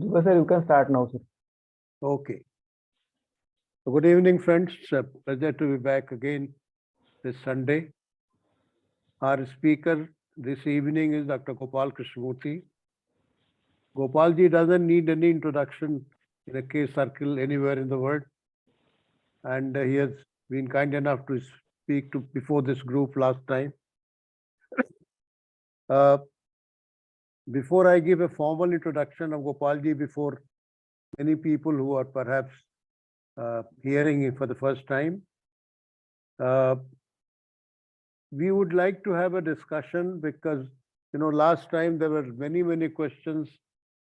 Durga sir, you can start now, sir. Okay. Good evening, friends. Pleasure to be back again this Sunday. Our speaker this evening is Dr. Gopal Krishnamurthy. Gopalji doesn't need any introduction in a case circle anywhere in the world. And he has been kind enough to speak to before this group last time. Before I give a formal introduction of Gopalji before many people who are perhaps hearing it for the first time, we would like to have a discussion because, last time there were many questions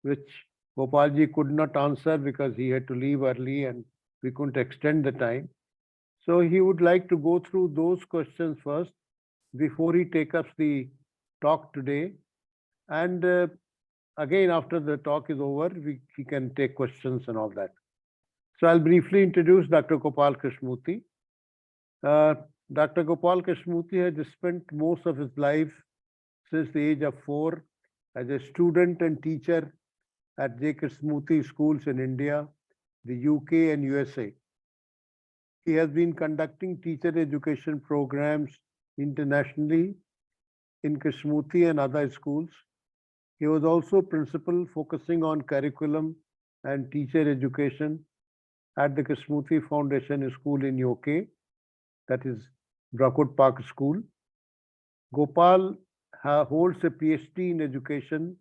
which Gopalji could not answer because he had to leave early and we couldn't extend the time. So he would like to go through those questions first before he takes up the talk today. And again, after the talk is over, he can take questions and all that. So I'll briefly introduce Dr. Gopal Krishnamurthy. Dr. Gopal Krishnamurthy has spent most of his life since the age of 4 as a student and teacher at J. Krishnamurthy schools in India, the UK and USA. He has been conducting teacher education programs internationally in Krishnamurthy and other schools. He was also principal focusing on curriculum and teacher education at the Krishnamurthy Foundation School in UK, that is Brockwood Park School. Gopal holds a PhD in education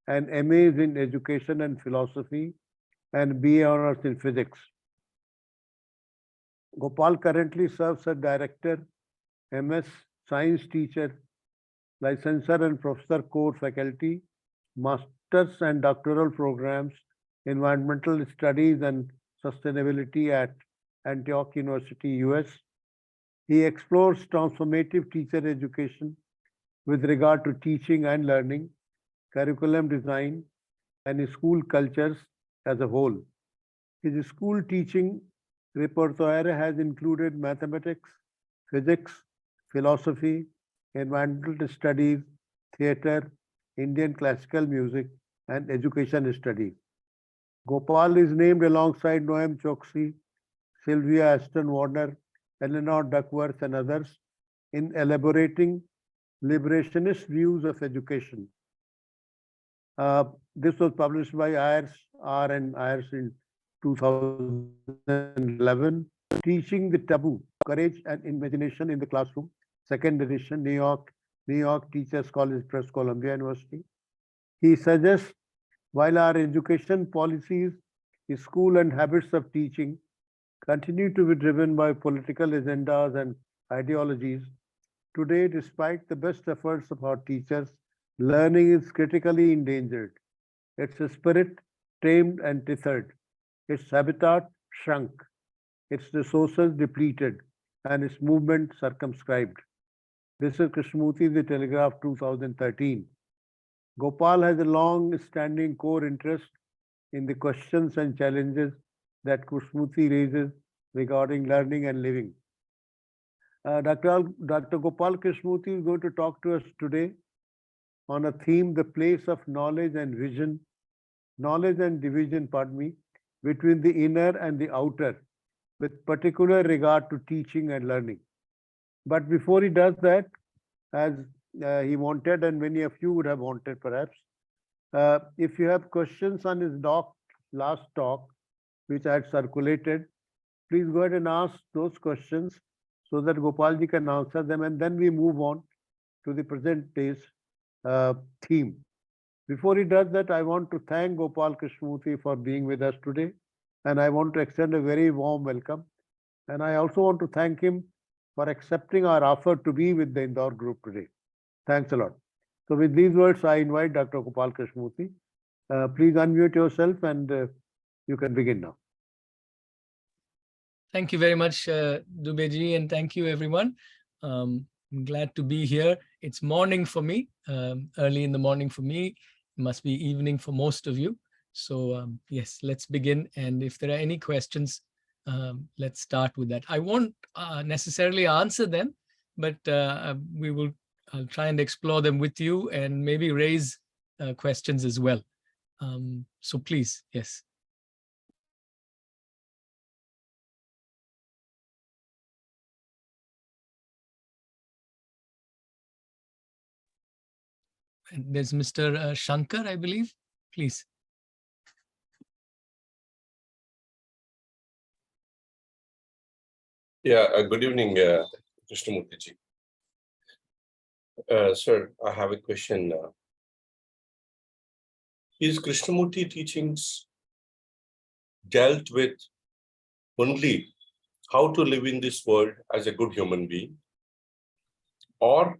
and MAs in education and philosophy and BA honors in physics. Gopal currently serves as director, MS, science teacher, licensor and professor core faculty, master's and doctoral programs, environmental studies and sustainability at Antioch University, US. He explores transformative teacher education with regard to teaching and learning, curriculum design, and school cultures as a whole. His school teaching repertoire has included mathematics, physics, philosophy, environmental studies, theatre, Indian classical music, and education studies. Gopal is named alongside Noam Chokshi, Sylvia Aston Warner, Eleanor Duckworth, and others in elaborating liberationist views of education. This was published by R and Ayers in 2011, Teaching the Taboo, Courage and Imagination in the Classroom, second edition, New York Teachers College Press, Columbia University. He suggests, while our education policies, school and habits of teaching continue to be driven by political agendas and ideologies, today, despite the best efforts of our teachers, learning is critically endangered. Its spirit tamed and tethered, its habitat shrunk, its resources depleted, and its movement circumscribed. This is Krishnamurthy, The Telegraph, 2013. Gopal has a long-standing core interest in the questions and challenges that Krishnamurthy raises regarding learning and living. Dr. Gopal Krishnamurthy is going to talk to us today on a theme, the place of knowledge and division, between the inner and the outer, with particular regard to teaching and learning. But before he does that, as he wanted, and many of you would have wanted perhaps, if you have questions on his last talk, which I had circulated, please go ahead and ask those questions so that Gopalji can answer them, and then we move on to the present day's theme. Before he does that, I want to thank Gopal Krishnamurthy for being with us today, and I want to extend a very warm welcome. And I also want to thank him for accepting our offer to be with the Indore group today. Thanks a lot. So with these words, I invite Dr. Gopal Krishnamurthy. Please unmute yourself and you can begin now. Thank you very much, Dubey, and thank you, everyone. I'm glad to be here. It's morning for me, early in the morning for me. It must be evening for most of you. So yes, let's begin. And if there are any questions, let's start with that. I won't necessarily answer them, but I'll try and explore them with you and maybe raise questions as well. So please, yes. And there's Mr. Shankar, I believe. Please. Yeah, good evening, Krishnamurti ji. Sir, I have a question. Is Krishnamurti teachings dealt with only how to live in this world as a good human being, or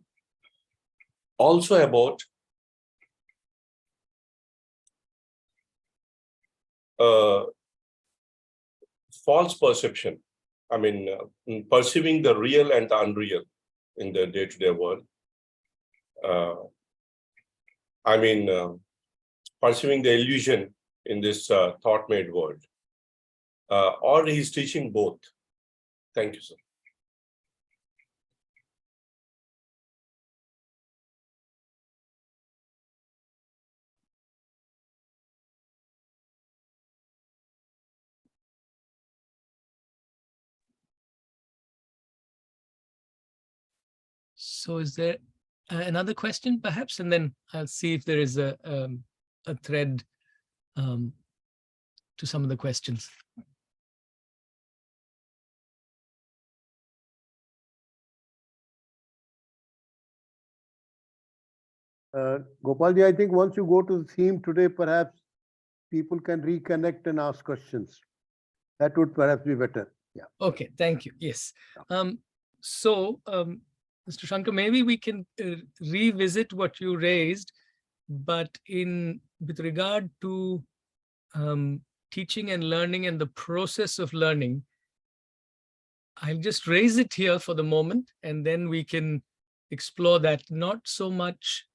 also about false perception? I mean, perceiving the real and the unreal in the day-to-day world. I mean, perceiving the illusion in this thought-made world. Or he's teaching both. Thank you, sir. So is there another question perhaps? And then I'll see if there is a thread to some of the questions. Gopalji, I think once you go to the theme today, perhaps people can reconnect and ask questions. That would perhaps be better. Yeah. Okay, thank you. Yes. Mr. Shankar, maybe we can revisit what you raised, but with regard to teaching and learning and the process of learning, I'll just raise it here for the moment, and then we can explore that. Not so much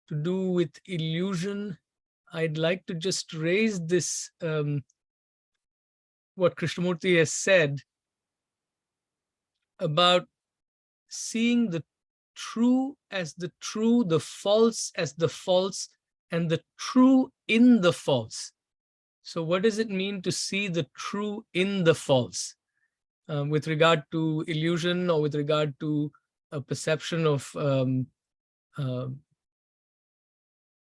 to do with illusion. I'd like to just raise this, what Krishnamurti has said about seeing the true as the true, the false as the false, and the true in the false. So what does it mean to see the true in the false with regard to illusion, or with regard to a perception of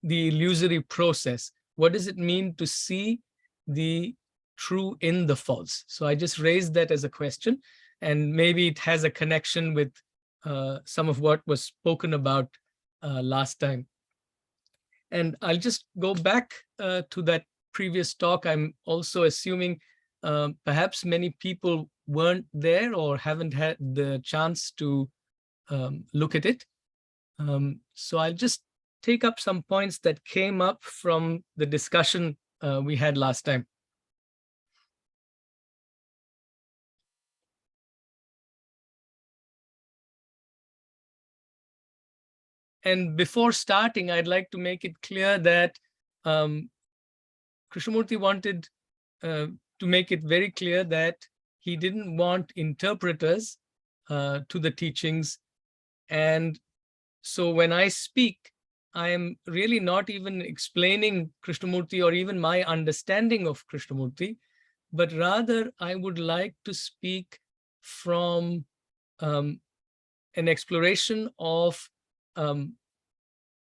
the illusory process? What does it mean to see the true in the false? So I just raised that as a question, and maybe it has a connection with some of what was spoken about last time. And I'll just go back to that previous talk. I'm also assuming perhaps many people weren't there or haven't had the chance to look at it. So I'll just take up some points that came up from the discussion we had last time. And before starting, I'd like to make it clear that Krishnamurti wanted to make it very clear that he didn't want interpreters to the teachings. And so when I speak, I am really not even explaining Krishnamurti or even my understanding of Krishnamurti, but rather I would like to speak from an exploration of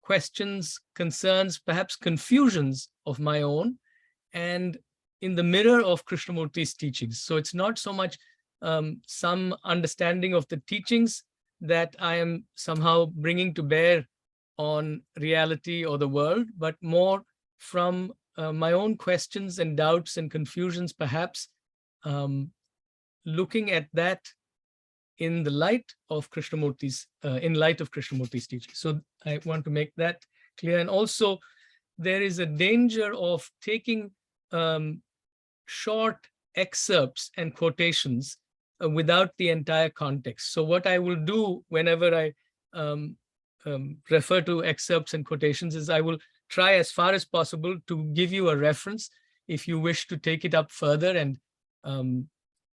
questions, concerns, perhaps confusions of my own, and in the mirror of Krishnamurti's teachings. So it's not so much some understanding of the teachings that I am somehow bringing to bear on reality or the world, but more from my own questions and doubts and confusions, perhaps looking at that in the light of Krishnamurti's, teaching. So I want to make that clear. And also, there is a danger of taking short excerpts and quotations without the entire context. So what I will do whenever I refer to excerpts and quotations is I will try as far as possible to give you a reference if you wish to take it up further and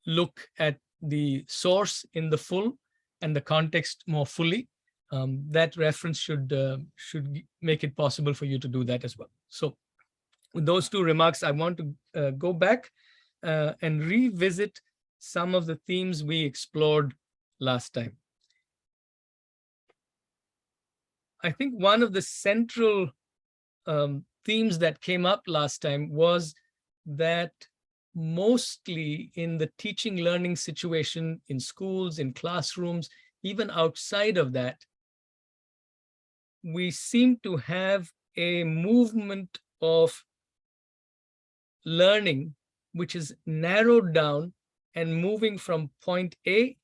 look at the source in the full and the context more fully. That reference should make it possible for you to do that as well. So with those two remarks, I want to go back and revisit some of the themes we explored last time. I think one of the central themes that came up last time was that mostly in the teaching learning situation, in schools, in classrooms, even outside of that, we seem to have a movement of learning which is narrowed down and moving from point A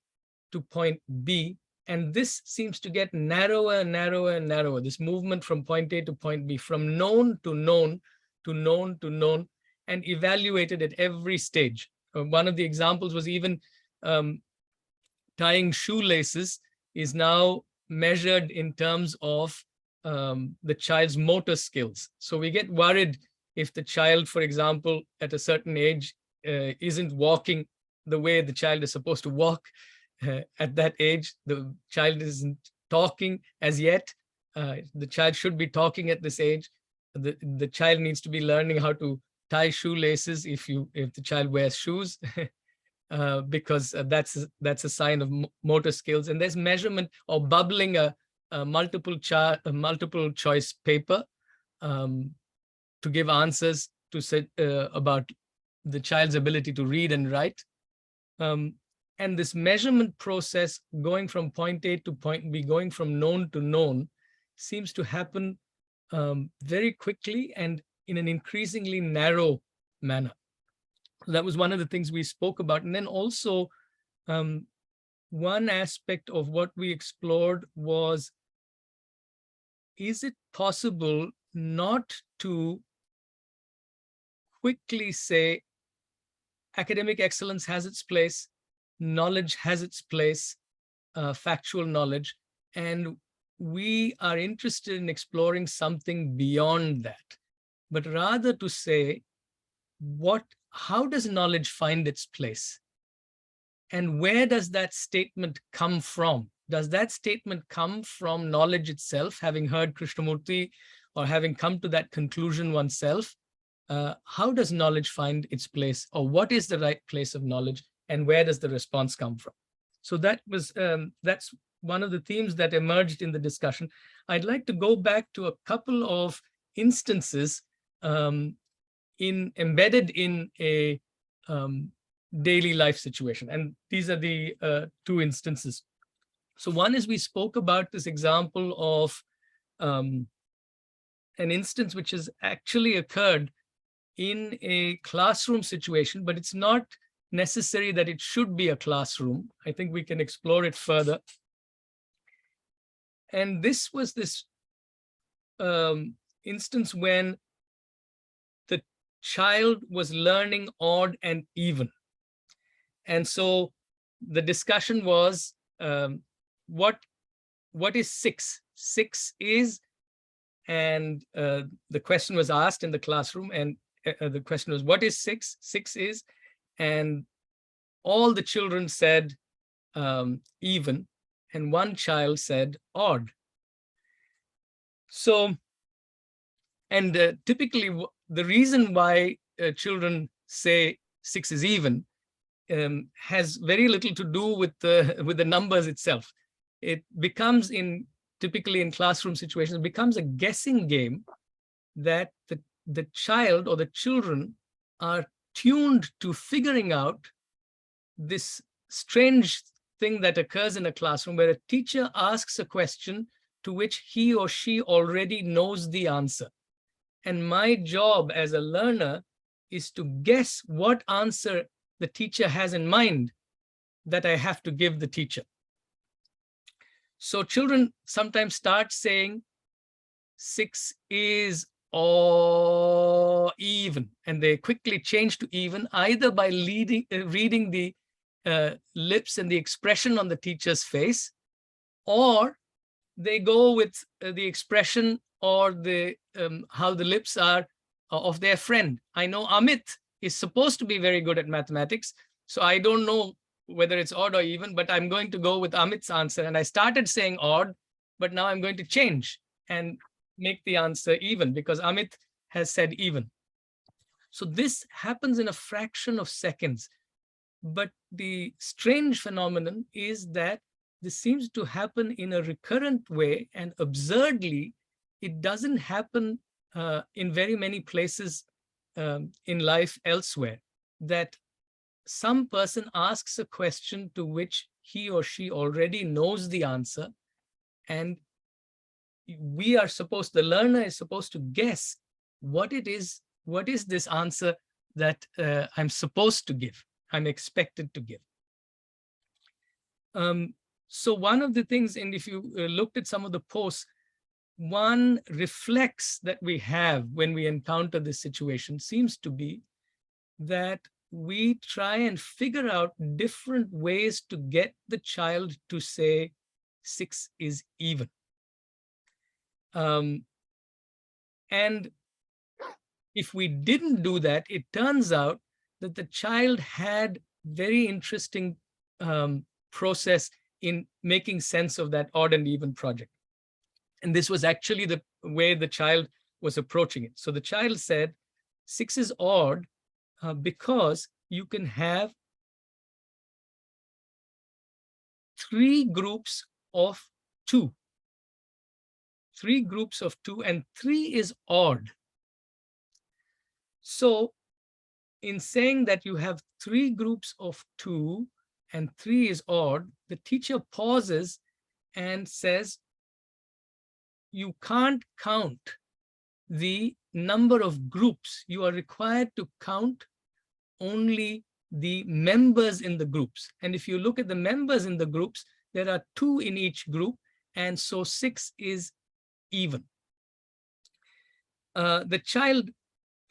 to point B. And this seems to get narrower and narrower and narrower, this movement from point A to point B, from known to known to known to known, and evaluated at every stage. One of the examples was even tying shoelaces is now measured in terms of the child's motor skills. So we get worried if the child, for example, at a certain age, isn't walking the way the child is supposed to walk. At that age, the child isn't talking as yet. The child should be talking at this age. The child needs to be learning how to tie shoelaces if the child wears shoes, because that's a sign of motor skills. And there's measurement or bubbling a multiple choice paper to give answers to say about the child's ability to read and write. And this measurement process going from point A to point B, going from known to known, seems to happen very quickly and in an increasingly narrow manner. That was one of the things we spoke about. And then also, one aspect of what we explored was, is it possible not to quickly say academic excellence has its place, knowledge has its place, factual knowledge, and we are interested in exploring something beyond that, but rather to say, how does knowledge find its place? And where does that statement come from? Does that statement come from knowledge itself, having heard Krishnamurti or having come to that conclusion oneself? How does knowledge find its place, or what is the right place of knowledge, and where does the response come from? So that's one of the themes that emerged in the discussion. I'd like to go back to a couple of instances embedded in a daily life situation. And these are the two instances. So one is, we spoke about this example of an instance which has actually occurred in a classroom situation, but it's not necessary that it should be a classroom. I think we can explore it further. And this was this instance when the child was learning odd and even. And so the discussion was, what is 6? 6 is, and the question was asked in the classroom, and the question was, what is 6? 6 is, and all the children said even, and one child said odd. So, and typically the reason why children say 6 is even has very little to do with the numbers itself. It becomes, typically in classroom situations, it becomes a guessing game that the child or the children are tuned to figuring out this strange thing that occurs in a classroom, where a teacher asks a question to which he or she already knows the answer. And my job as a learner is to guess what answer the teacher has in mind that I have to give the teacher. So children sometimes start saying 6 is or even, and they quickly change to even, either by reading the lips and the expression on the teacher's face, or they go with the expression or the how the lips are of their friend. I know Amit is supposed to be very good at mathematics, so I don't know whether it's odd or even, but I'm going to go with Amit's answer. And I started saying odd, but now I'm going to change and make the answer even, because Amit has said even. So this happens in a fraction of seconds. But the strange phenomenon is that this seems to happen in a recurrent way, and absurdly, it doesn't happen in very many places in life elsewhere, that some person asks a question to which he or she already knows the answer, and the learner is supposed to guess what is this answer that I'm supposed to give, I'm expected to give. So one of the things, and if you looked at some of the posts, one reflex that we have when we encounter this situation seems to be that we try and figure out different ways to get the child to say 6 is even. And if we didn't do that, it turns out that the child had very interesting process in making sense of that odd and even project. And this was actually the way the child was approaching it. So the child said, 6 is odd because you can have 3 groups of 2. 3 groups of 2, and 3 is odd. So in saying that you have 3 groups of 2 and 3 is odd, the teacher pauses and says, you can't count the number of groups. You are required to count only the members in the groups. And if you look at the members in the groups, there are 2 in each group, and so 6 is even. The child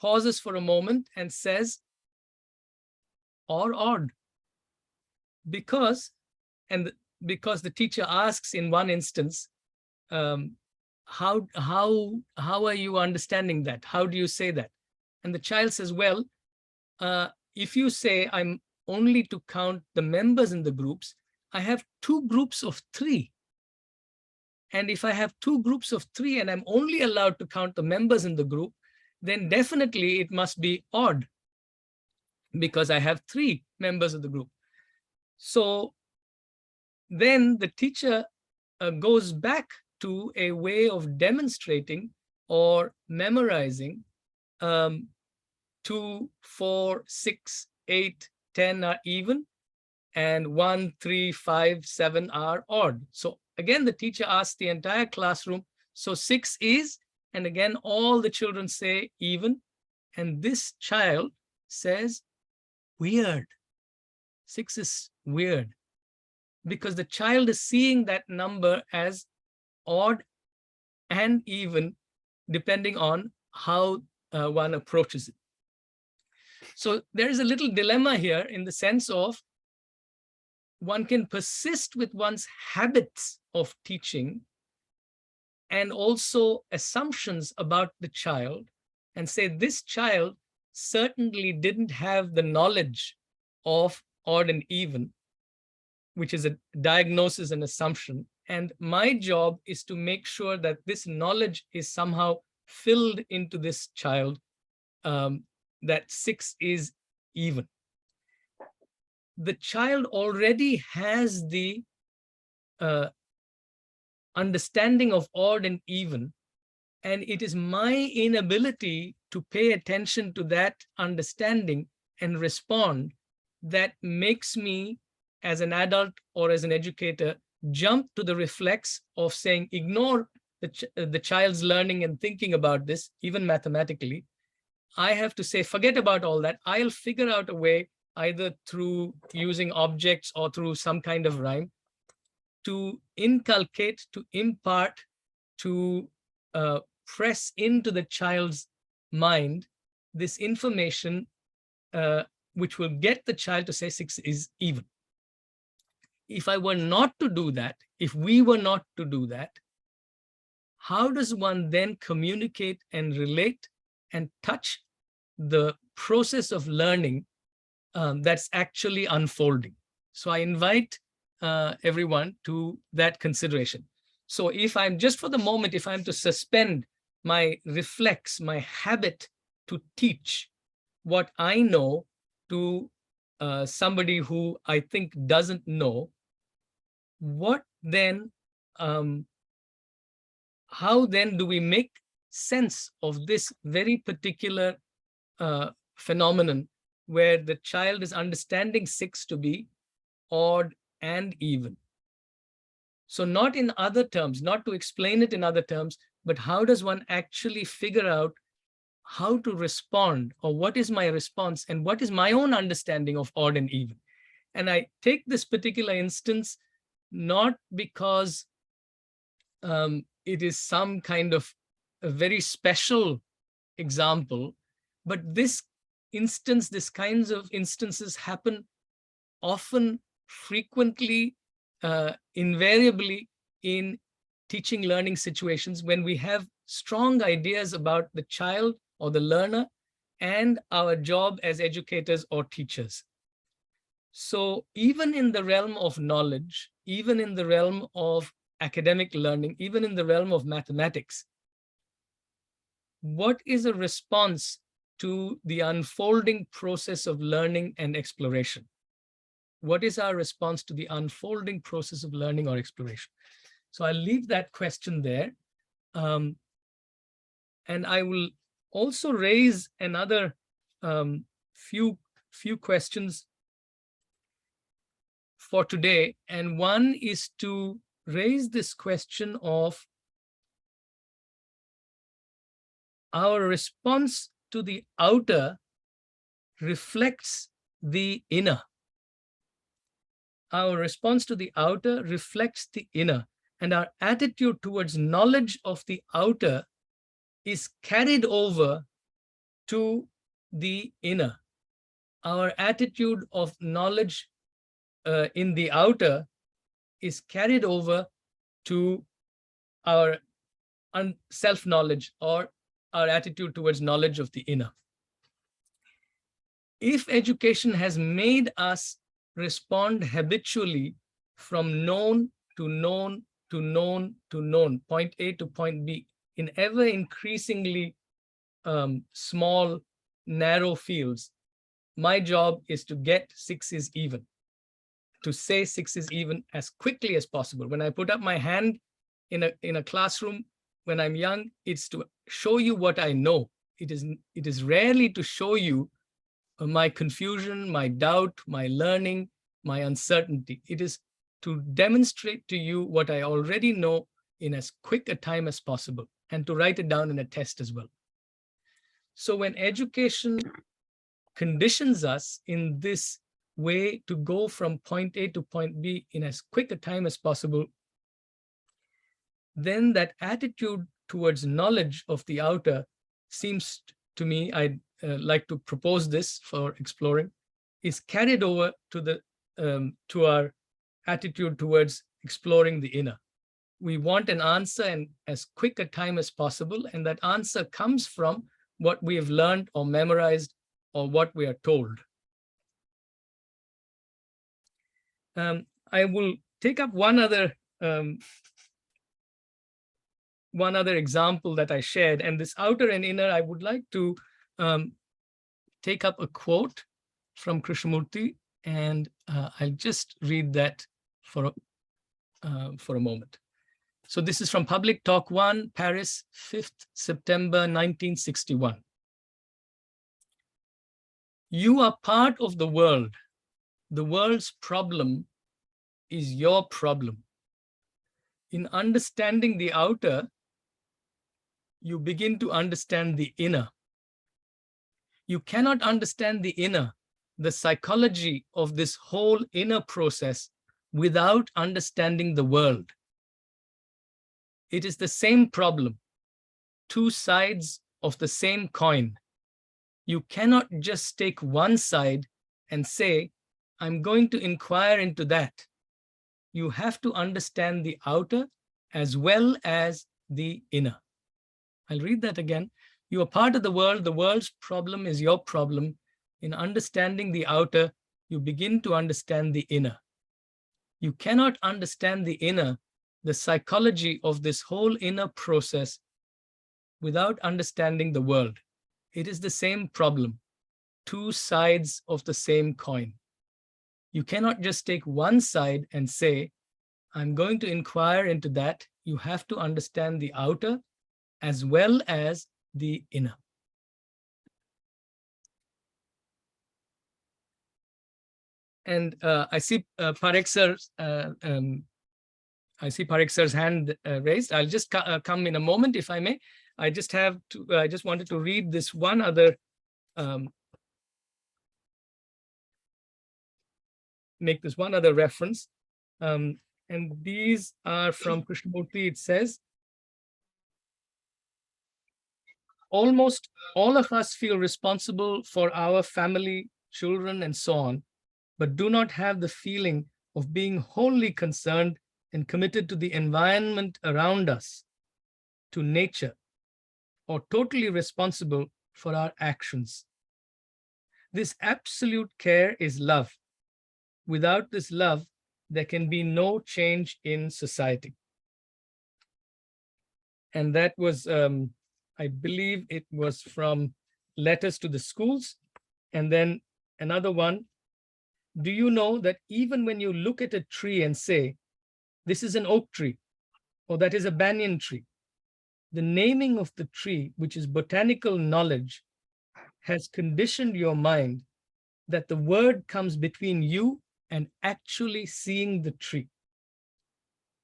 pauses for a moment and says, or odd, because the teacher asks in one instance, how are you understanding that? How do you say that? And the child says, well, if you say I'm only to count the members in the groups, I have 2 groups of 3. And if I have 2 groups of 3 and I'm only allowed to count the members in the group, then definitely it must be odd, because I have 3 members of the group. So then the teacher goes back to a way of demonstrating or memorizing 2, 4, 6, 8, 10 are even, and 1, 3, 5, 7 are odd. So again, the teacher asks the entire classroom, so 6 is, and again, all the children say even, and this child says, weird. 6 is weird, because the child is seeing that number as odd and even, depending on how one approaches it. So there is a little dilemma here, in the sense of one can persist with one's habits of teaching and also assumptions about the child, and say this child certainly didn't have the knowledge of odd and even, which is a diagnosis and assumption. And my job is to make sure that this knowledge is somehow filled into this child, that 6 is even. The child already has the understanding of odd and even, and it is my inability to pay attention to that understanding and respond that makes me, as an adult or as an educator, jump to the reflex of saying, ignore the child's learning and thinking about this, even mathematically. I have to say, forget about all that. I'll figure out a way, either through using objects or through some kind of rhyme, to inculcate, to impart, to press into the child's mind this information, which will get the child to say 6 is even. If I were not to do that, if we were not to do that, how does one then communicate and relate and touch the process of learning that's actually unfolding? So I invite everyone to that consideration. So if I'm, just for the moment, if I'm to suspend my reflex, my habit to teach, what I know to somebody who I think doesn't know, what then, how then do we make sense of this very particular phenomenon where the child is understanding 6 to be odd and even? So not in other terms, not to explain it in other terms, but how does one actually figure out how to respond, or what is my response and what is my own understanding of odd and even? And I take this particular instance not because it is some kind of a very special example, but this instance, this kinds of instances happen often, frequently, invariably in teaching learning situations when we have strong ideas about the child or the learner and our job as educators or teachers. So even in the realm of knowledge, even in the realm of academic learning, even in the realm of mathematics, what is a response to the unfolding process of learning and exploration? What is our response to the unfolding process of learning or exploration? So I'll leave that question there. And I will also raise another few questions for today. And one is to raise this question of our response to the outer reflects the inner. Our response to the outer reflects the inner, and our attitude towards knowledge of the outer is carried over to the inner. Our attitude of knowledge in the outer is carried over to our self-knowledge, or our attitude towards knowledge of the inner. If education has made us respond habitually from known to known to known to known, point A to point B, in ever increasingly small, narrow fields, my job is to get 6 is even, to say 6 is even as quickly as possible. When I put up my hand in a classroom when I'm young, it's to show you what I know. It is rarely to show you my confusion, my doubt, my learning, my uncertainty. It is to demonstrate to you what I already know in as quick a time as possible, and to write it down in a test as well. So when education conditions us in this way to go from point A to point B in as quick a time as possible, then that attitude towards knowledge of the outer seems to me, I'd like to propose this for exploring, is carried over to our attitude towards exploring the inner. We want an answer in as quick a time as possible, and that answer comes from what we have learned or memorized or what we are told. I will take up one other example that I shared, and this outer and inner, I would like to take up a quote from Krishnamurti, and I'll just read that for a moment. So this is from Public Talk 1, Paris, 5th September 1961. You are part of the world. The world's problem is your problem. In understanding the outer, you begin to understand the inner. You cannot understand the inner, the psychology of this whole inner process, without understanding the world. It is the same problem, two sides of the same coin. You cannot just take one side and say, I'm going to inquire into that. You have to understand the outer as well as the inner. I'll read that again. You are part of the world. The world's problem is your problem. In understanding the outer, you begin to understand the inner. You cannot understand the inner, the psychology of this whole inner process, without understanding the world. It is the same problem. two sides of the same coin. You cannot just take one side and say, I'm going to inquire into that. You have to understand the outer as well as the inner. And I see Parekh sir's hand raised. I'll just come in a moment, if I may. I just wanted to read this one other, make this one other reference. And these are from Krishnamurti. It says, almost all of us feel responsible for our family, children, and so on, but do not have the feeling of being wholly concerned and committed to the environment around us, to nature, or totally responsible for our actions. This absolute care is love. Without this love, there can be no change in society. And that was, I believe it was from Letters to the Schools. And then another one, do you know that even when you look at a tree and say, this is an oak tree, or that is a banyan tree, the naming of the tree, which is botanical knowledge, has conditioned your mind that the word comes between you and actually seeing the tree.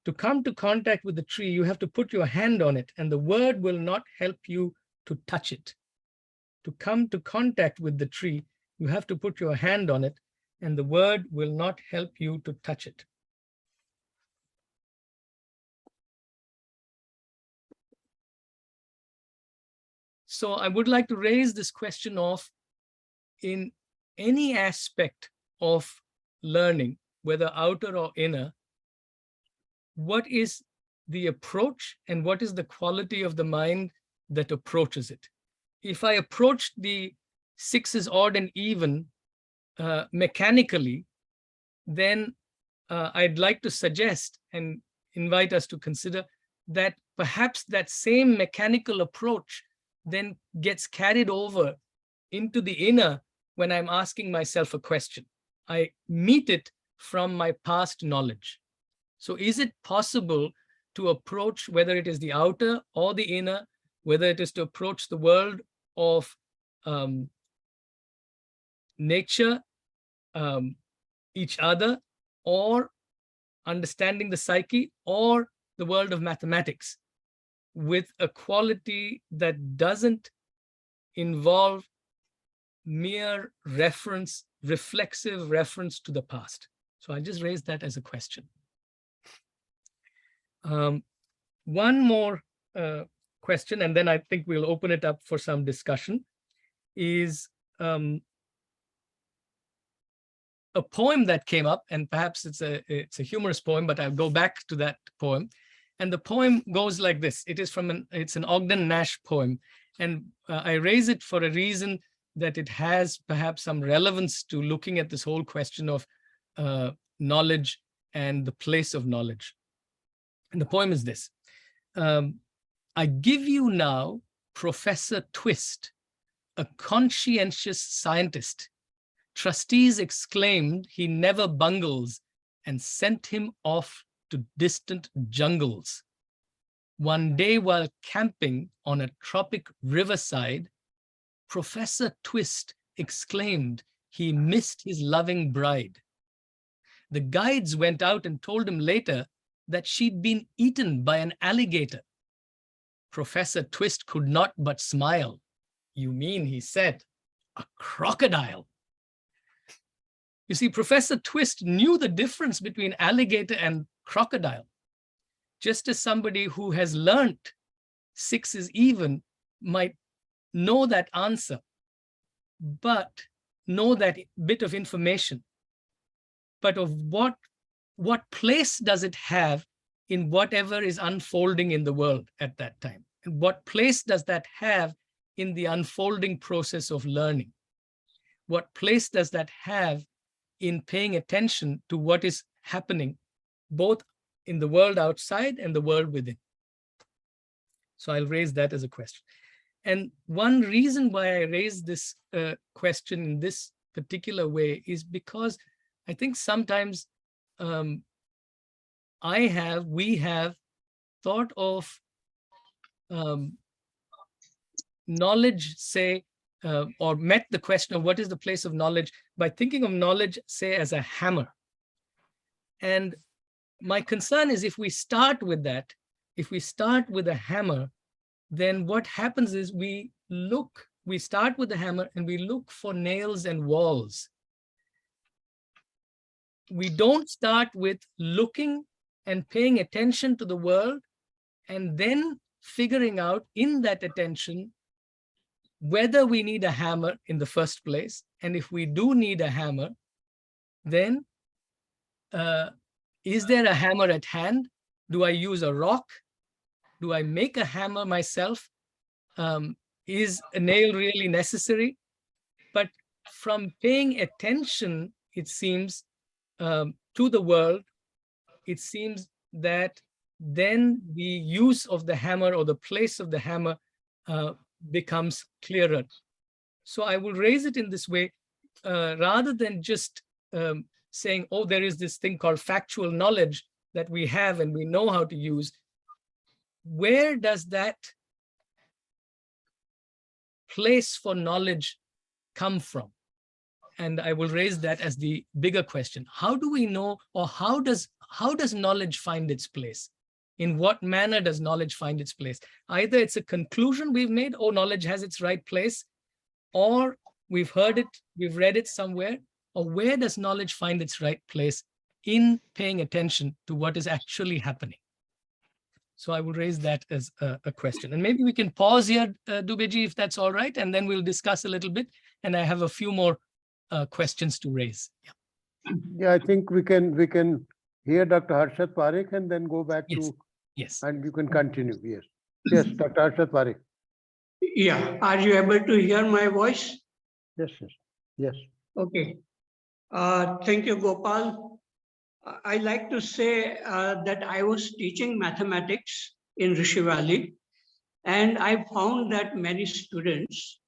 To come to contact with the tree, you have to put your hand on it, and the word will not help you to touch it. To come to contact with the tree, you have to put your hand on it, and the word will not help you to touch it. So I would like to raise this question of, in any aspect of learning, whether outer or inner, what is the approach and what is the quality of the mind that approaches it? If I approach the sixes odd and even mechanically, then I'd like to suggest and invite us to consider that perhaps that same mechanical approach then gets carried over into the inner when I'm asking myself a question. I meet it from my past knowledge. So is it possible to approach, whether it is the outer or the inner, whether it is to approach the world of nature, each other, or understanding the psyche, or the world of mathematics, with a quality that doesn't involve mere reference, reflexive reference to the past? So I just raised that as a question. One more question, and then I think we'll open it up for some discussion, is a poem that came up, and perhaps it's a humorous poem, but I'll go back to that poem. And the poem goes like this. It is from it's an Ogden Nash poem. And I raise it for a reason that it has perhaps some relevance to looking at this whole question of knowledge and the place of knowledge. And the poem is this. I give you now Professor Twist, a conscientious scientist. Trustees exclaimed he never bungles and sent him off to distant jungles. One day while camping on a tropic riverside, Professor Twist exclaimed he missed his loving bride. The guides went out and told him later that she'd been eaten by an alligator. Professor Twist could not but smile. You mean, he said, a crocodile? You see, Professor Twist knew the difference between alligator and crocodile. Just as somebody who has learnt 6 is even might know that answer, but know that bit of information. But of what place does it have in whatever is unfolding in the world at that time? And what place does that have in the unfolding process of learning? What place does that have in paying attention to what is happening both in the world outside and the world within? So I'll raise that as a question. And one reason why I raised this question in this particular way is because I think sometimes we have thought of knowledge, say, or met the question of what is the place of knowledge by thinking of knowledge, say, as a hammer. And my concern is if we start with that, if we start with a hammer, then what happens is we start with the hammer and we look for nails and walls. We don't start with looking and paying attention to the world and then figuring out in that attention whether we need a hammer in the first place. And if we do need a hammer, then is there a hammer at hand? Do I use a rock? Do I make a hammer myself? Is a nail really necessary? But from paying attention, it seems, to the world, it seems that then the use of the hammer or the place of the hammer becomes clearer. So I will raise it in this way, rather than just saying, oh, there is this thing called factual knowledge that we have and we know how to use. Where does that place for knowledge come from? And I will raise that as the bigger question. How do we know, or how does knowledge find its place? In what manner does knowledge find its place? Either it's a conclusion we've made, oh, knowledge has its right place, or we've heard it, we've read it somewhere, or where does knowledge find its right place in paying attention to what is actually happening? So I will raise that as a question. And maybe we can pause here, Dubeji, if that's all right, and then we'll discuss a little bit. And I have a few more questions to raise. Yeah, I think we can hear Dr. Harshad Parekh and then go back Yes. to, Yes. and you can continue. Yes. Yes, Dr. Harshad Parekh. Yeah, are you able to hear my voice? Yes, yes, yes. Okay. Thank you, Gopal. I like to say that I was teaching mathematics in Rishi Valley, and I found that many students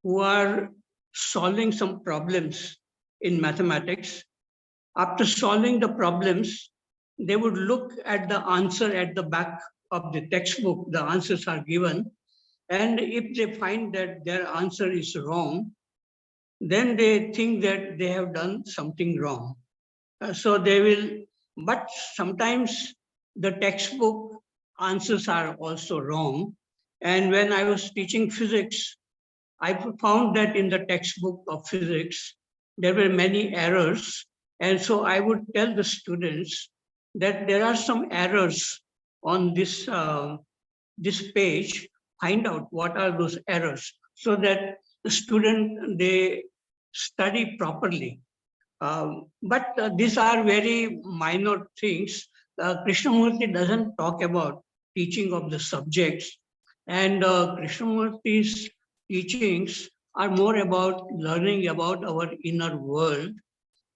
who are solving some problems in mathematics, after solving the problems, they would look at the answer at the back of the textbook. The answers are given. And if they find that their answer is wrong, then they think that they have done something wrong. So they will, but sometimes the textbook answers are also wrong. And when I was teaching physics, I found that in the textbook of physics, there were many errors. And so I would tell the students that there are some errors on this, this page. Find out what are those errors so that the student, they study properly. But these are very minor things. Krishnamurti doesn't talk about teaching of the subjects, and Krishnamurti's teachings are more about learning about our inner world.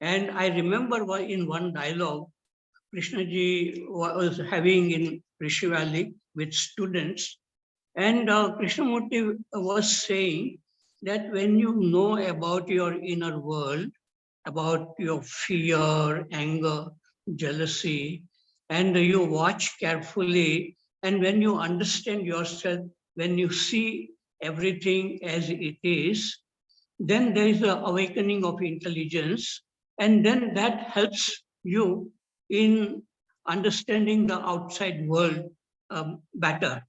And I remember in one dialogue, Krishnaji was having in Rishi Valley with students, and Krishnamurti was saying that when you know about your inner world, about your fear, anger, jealousy, and you watch carefully, and when you understand yourself, when you see everything as it is, then there is an awakening of intelligence, and then that helps you in understanding the outside world better.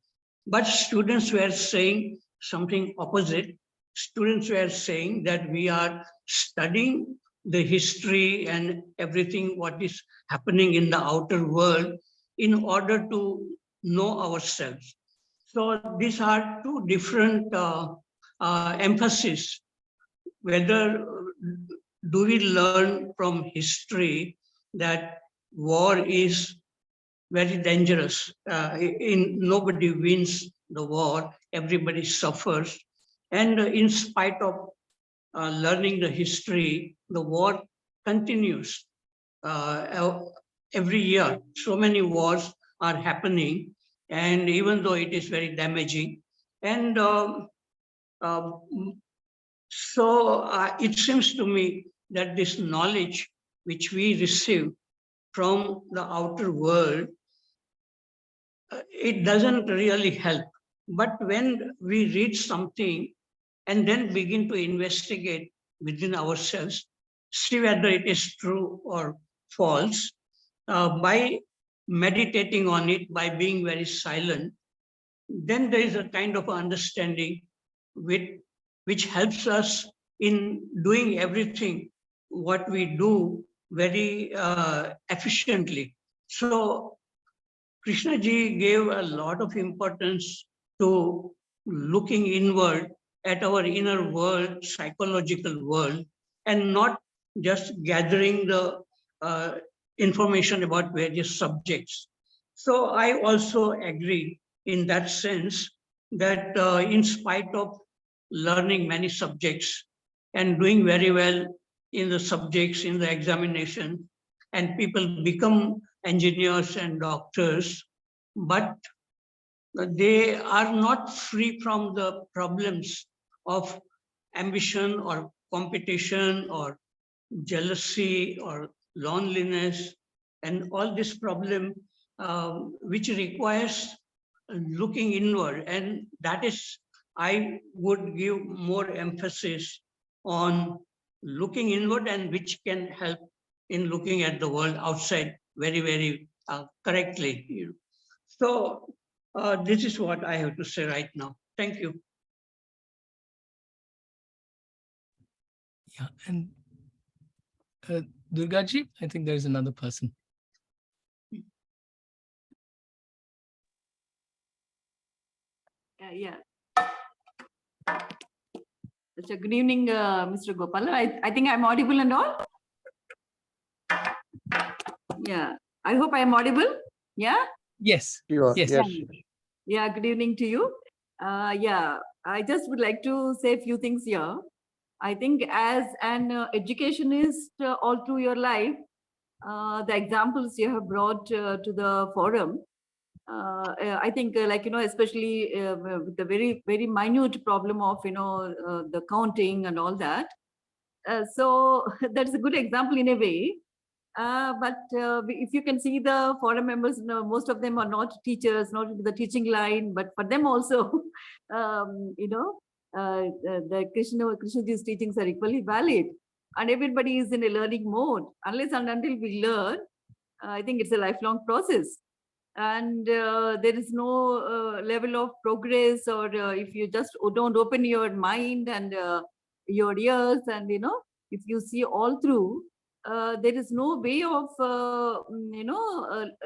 But students were saying something opposite. Students were saying that we are studying the history and everything what is happening in the outer world in order to know ourselves. So these are two different emphasis. Whether do we learn from history that war is very dangerous. Nobody wins the war, everybody suffers. And in spite of learning the history, the war continues. Every year, so many wars are happening. And even though it is very damaging, And it seems to me that this knowledge which we receive from the outer world, it doesn't really help. But when we read something and then begin to investigate within ourselves, see whether it is true or false, by meditating on it, by being very silent, then there is a kind of understanding which helps us in doing everything what we do very efficiently. So Krishna ji gave a lot of importance to looking inward at our inner world, psychological world, and not just gathering the information about various subjects. So I also agree in that sense that in spite of learning many subjects and doing very well in the subjects in the examination, and people become engineers and doctors, but they are not free from the problems of ambition or competition or jealousy or loneliness and all this problem which requires looking inward. And that is, I would give more emphasis on looking inward, and which can help in looking at the world outside very, very correctly. So this is what I have to say right now. Thank you. Yeah, and Durga ji, I think there's another person. Yeah. So good evening, Mr. Gopal. I think I'm audible and all. Yeah. I hope I am audible. Yeah. Yes. You are, Yes. yes. Yeah. Good evening to you. Yeah. I just would like to say a few things here. I think as an educationist all through your life, the examples you have brought to the forum, I think especially with the very, very minute problem of, the counting and all that. So that's a good example in a way. But if you can see the forum members, most of them are not teachers, not in the teaching line, but for them also, the Krishnaji's teachings are equally valid. And everybody is in a learning mode. Unless and until we learn, I think it's a lifelong process. And there is no level of progress, or if you just don't open your mind and your ears, and if you see all through, there is no way of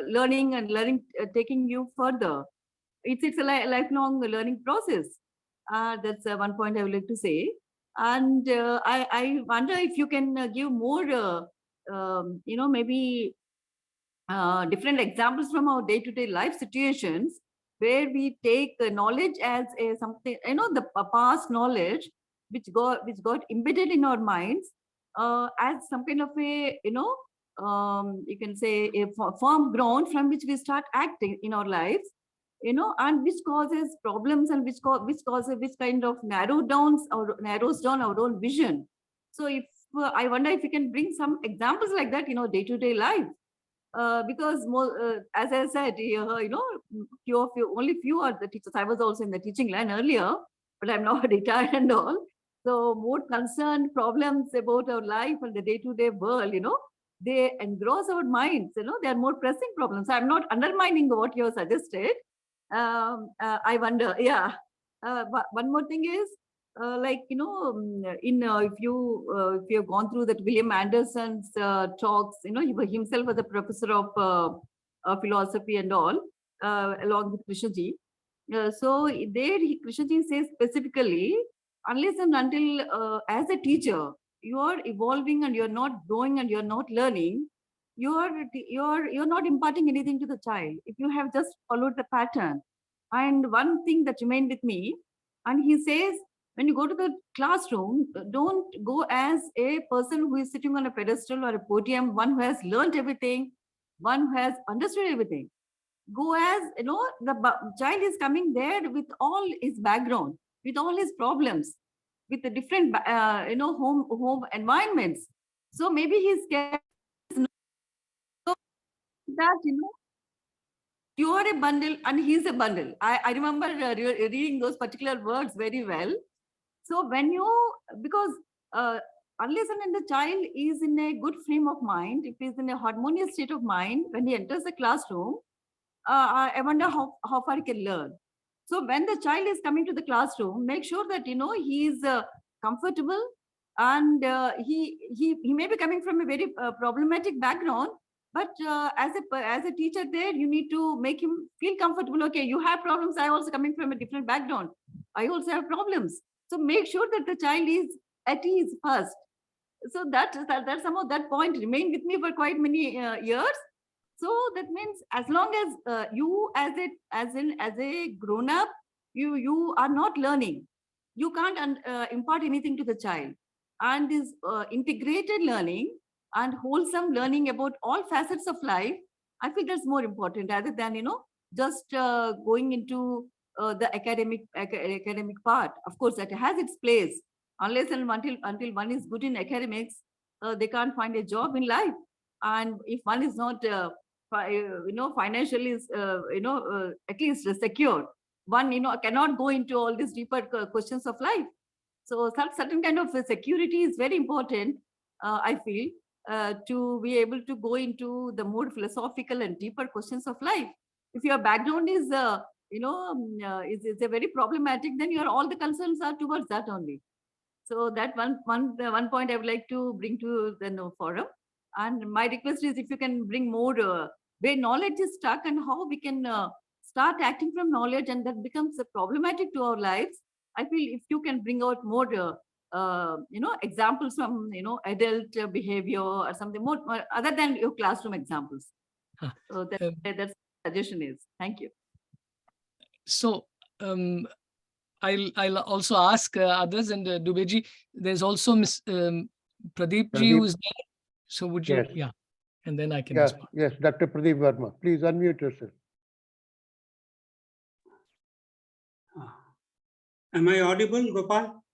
learning and taking you further. It's a lifelong learning process. That's one point I would like to say. And I wonder if you can give more maybe different examples from our day-to-day life situations, where we take knowledge as a something, the past knowledge which got embedded in our minds as some kind of a you can say a firm ground from which we start acting in our lives, and which causes problems, and which kind of narrows down our own vision. So if I wonder if you can bring some examples like that, day-to-day life. Because as I said, only few are the teachers. I was also in the teaching line earlier, but I'm now retired and all. So more concerned problems about our life and the day-to-day world, they engross our minds. They are more pressing problems. I'm not undermining what you have suggested. I wonder, yeah. One more thing is, if you have gone through that William Anderson's talks, he himself was a professor of philosophy and all, along with Krishnaji. So there, Krishnaji says specifically, unless and until as a teacher you are evolving and you're not growing and you're not learning, you're not imparting anything to the child if you have just followed the pattern. And one thing that remained with me, and he says, when you go to the classroom, don't go as a person who is sitting on a pedestal or a podium, one who has learned everything, one who has understood everything. go as, the child is coming there with all his background, with all his problems, with the different, home environments. So maybe he's scared. So that, you are a bundle and he's a bundle. I remember reading those particular words very well. So when because unless and when the child is in a good frame of mind, if he's in a harmonious state of mind, when he enters the classroom, I wonder how far he can learn. So when the child is coming to the classroom, make sure that, he is comfortable, and he may be coming from a very problematic background, but as a teacher there, you need to make him feel comfortable. Okay, you have problems. I also coming from a different background. I also have problems. So make sure that the child is at ease first. So that somehow that point remained with me for quite many years. So that means as long as you as a grown up, you are not learning, you can't impart anything to the child. And this integrated learning and wholesome learning about all facets of life, I feel that's more important rather than just going into the academic part. Of course, that has its place. Unless and until one is good in academics, they can't find a job in life. And if one is not financially at least secure, one cannot go into all these deeper questions of life. So certain kind of security is very important, I feel, to be able to go into the more philosophical and deeper questions of life. If your background is is a very problematic, then all the concerns are towards that only. So that one point I would like to bring to the forum. And my request is, if you can bring more where knowledge is stuck and how we can start acting from knowledge, and that becomes problematic to our lives. I feel if you can bring out more examples from adult behavior or something more other than your classroom examples. So that's suggestion is. Thank you. So I'll also ask others, and Dubeji, there's also Miss Pradeep ji who is there. So would you? Yes. Yeah, and then I can Yes, respond. yes, Dr. Pradeep Verma, please unmute yourself. Am I audible, Gopal?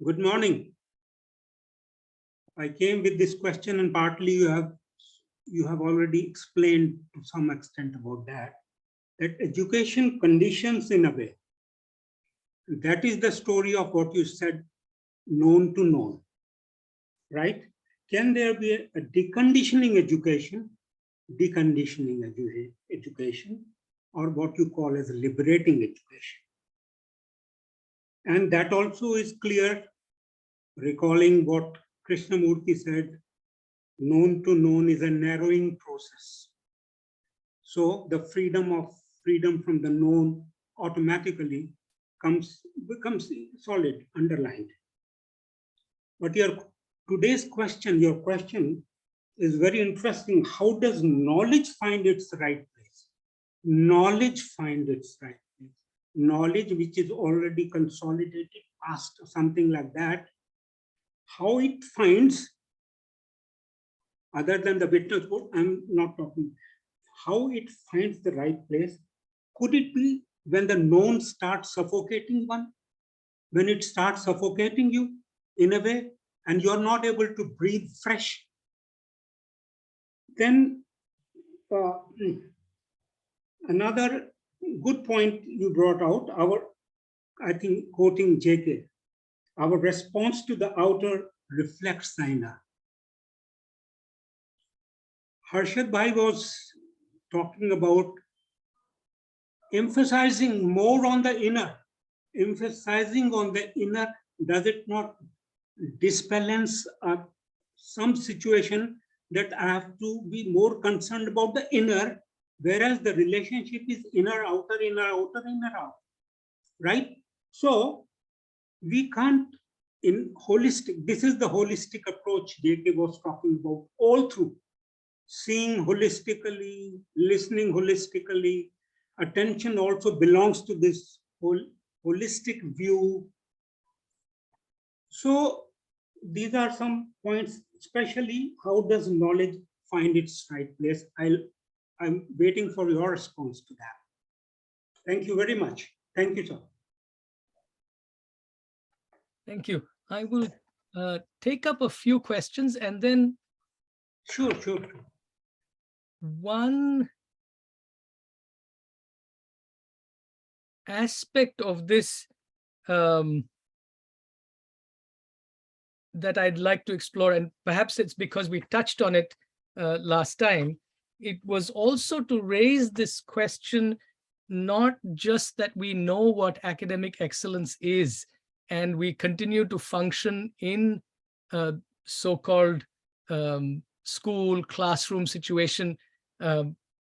Good morning. I came with this question, and partly you have already explained to some extent about that education conditions in a way. That is the story of what you said, known to known, right? Can there be a deconditioning education, or what you call as liberating education? And that also is clear, recalling what Krishnamurti said, known to known is a narrowing process. So the freedom from the known automatically becomes solid, underlined. But your question is very interesting. How does knowledge find its right place? Knowledge find its right place. Knowledge which is already consolidated, past, something like that. How it finds, other than the witness board, I'm not talking, how it finds the right place. Could it be when the known starts suffocating one? When it starts suffocating you in a way, and you're not able to breathe fresh? Then another good point you brought out, I think quoting JK, our response to the outer reflects the inner. Harshad Bhai was talking about emphasizing more on the inner. Emphasizing on the inner, does it not disbalance some situation that I have to be more concerned about the inner, whereas the relationship is inner, outer, inner, outer, inner, out, right? So we can't, in holistic, this is the holistic approach JK was talking about all through. Seeing holistically, listening holistically, attention also belongs to this whole holistic view. So these are some points, especially how does knowledge find its right place? I'm waiting for your response to that. Thank you very much. Thank you, sir. Thank you. I will take up a few questions, and then Sure. one aspect of this that I'd like to explore, and perhaps it's because we touched on it last time, it was also to raise this question, not just that we know what academic excellence is, and we continue to function in so-called school, classroom situation,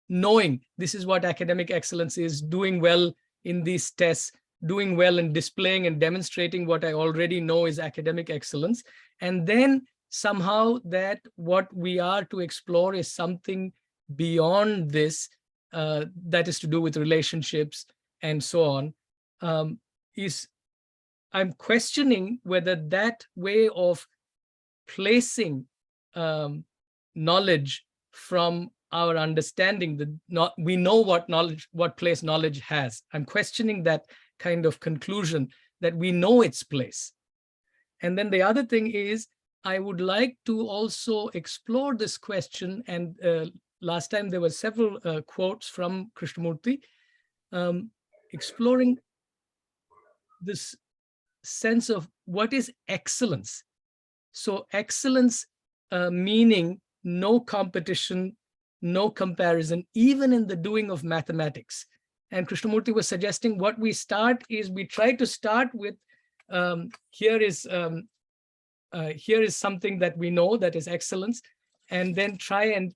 knowing this is what academic excellence is, doing well in these tests, doing well and displaying and demonstrating what I already know is academic excellence. And then somehow that what we are to explore is something beyond this, that is to do with relationships and so on. I'm questioning whether that way of placing knowledge from our understanding, we know what place knowledge has. I'm questioning that kind of conclusion that we know its place. And then the other thing is, I would like to also explore this question, and last time there were several quotes from Krishnamurti, exploring this sense of what is excellence. So excellence meaning no competition, no comparison, even in the doing of mathematics. And Krishnamurti was suggesting what we start is, we try to start with, here is something that we know that is excellence, and then try and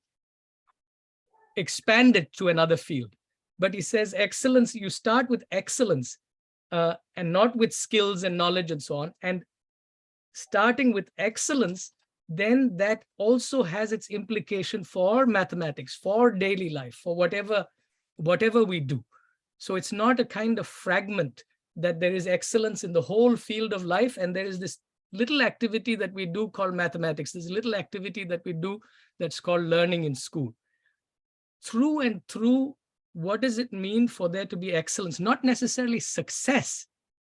expand it to another field. But he says excellence, you start with excellence and not with skills and knowledge and so on. And starting with excellence, then that also has its implication for mathematics, for daily life, for whatever we do. So it's not a kind of fragment that there is excellence in the whole field of life, and there is this little activity that we do called mathematics. There's a little activity that we do that's called learning in school. Through and through, what does it mean for there to be excellence? Not necessarily success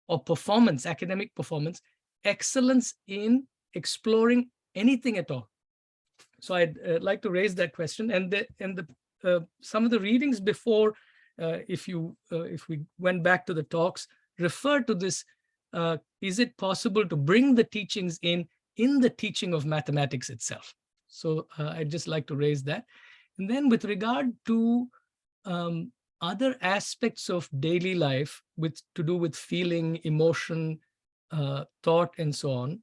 or performance, academic performance, excellence in exploring anything at all. So I'd like to raise that question. And some of the readings before, if we went back to the talks, refer to this. Is it possible to bring the teachings in the teaching of mathematics itself? So I'd just like to raise that. And then with regard to other aspects of daily life to do with feeling, emotion, thought, and so on,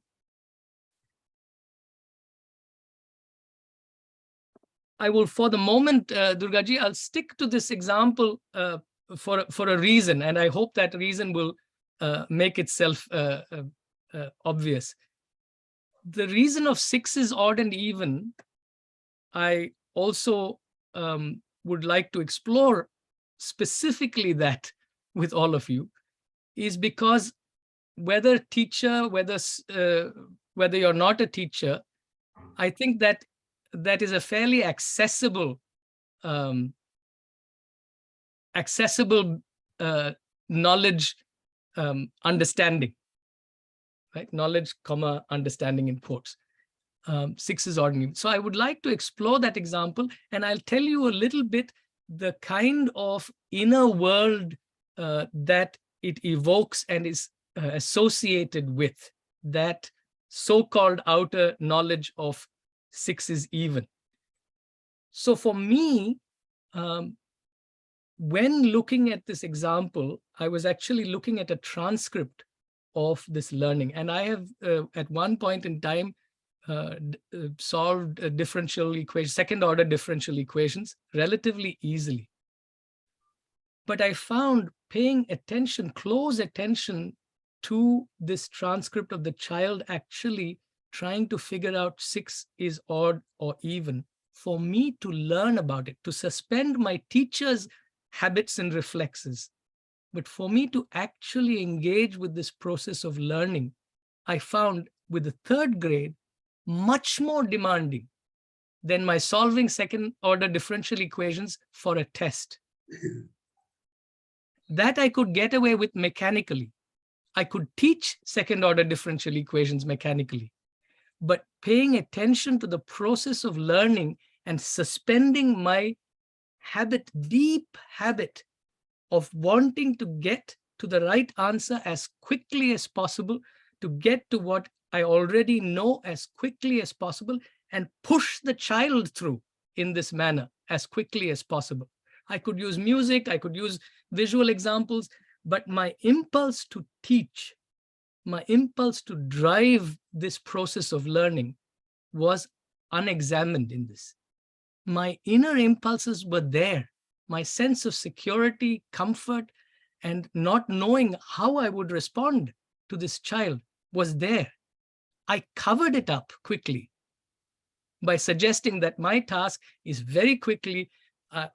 I will, for the moment, Durgaji, I'll stick to this example for a reason, and I hope that reason will make itself obvious. The reason of 6 is odd and even, I also would like to explore specifically that with all of you, is because whether teacher, whether you're not a teacher, I think that is a fairly accessible knowledge understanding, right? Knowledge, comma, understanding in quotes. 6 is ordinary. So I would like to explore that example, and I'll tell you a little bit the kind of inner world that it evokes and is associated with that so-called outer knowledge of 6 is even. So for me, when looking at this example, I was actually looking at a transcript of this learning. And I have, at one point in time, solved a differential equation, second-order differential equations relatively easily. But I found paying attention, close attention to this transcript of the child actually trying to figure out 6 is odd or even, for me to learn about it, to suspend my teacher's habits and reflexes, but for me to actually engage with this process of learning, I found with the 3rd grade much more demanding than my solving second order differential equations for a test. That I could get away with mechanically. I could teach second order differential equations mechanically, but paying attention to the process of learning and suspending my habit, deep habit of wanting to get to the right answer as quickly as possible, to get to what I already know as quickly as possible, and push the child through in this manner as quickly as possible. I could use music, I could use visual examples, but my impulse to teach, my impulse to drive this process of learning was unexamined in this. My inner impulses were there. My sense of security, comfort, and not knowing how I would respond to this child was there. I covered it up quickly by suggesting that my task is very quickly,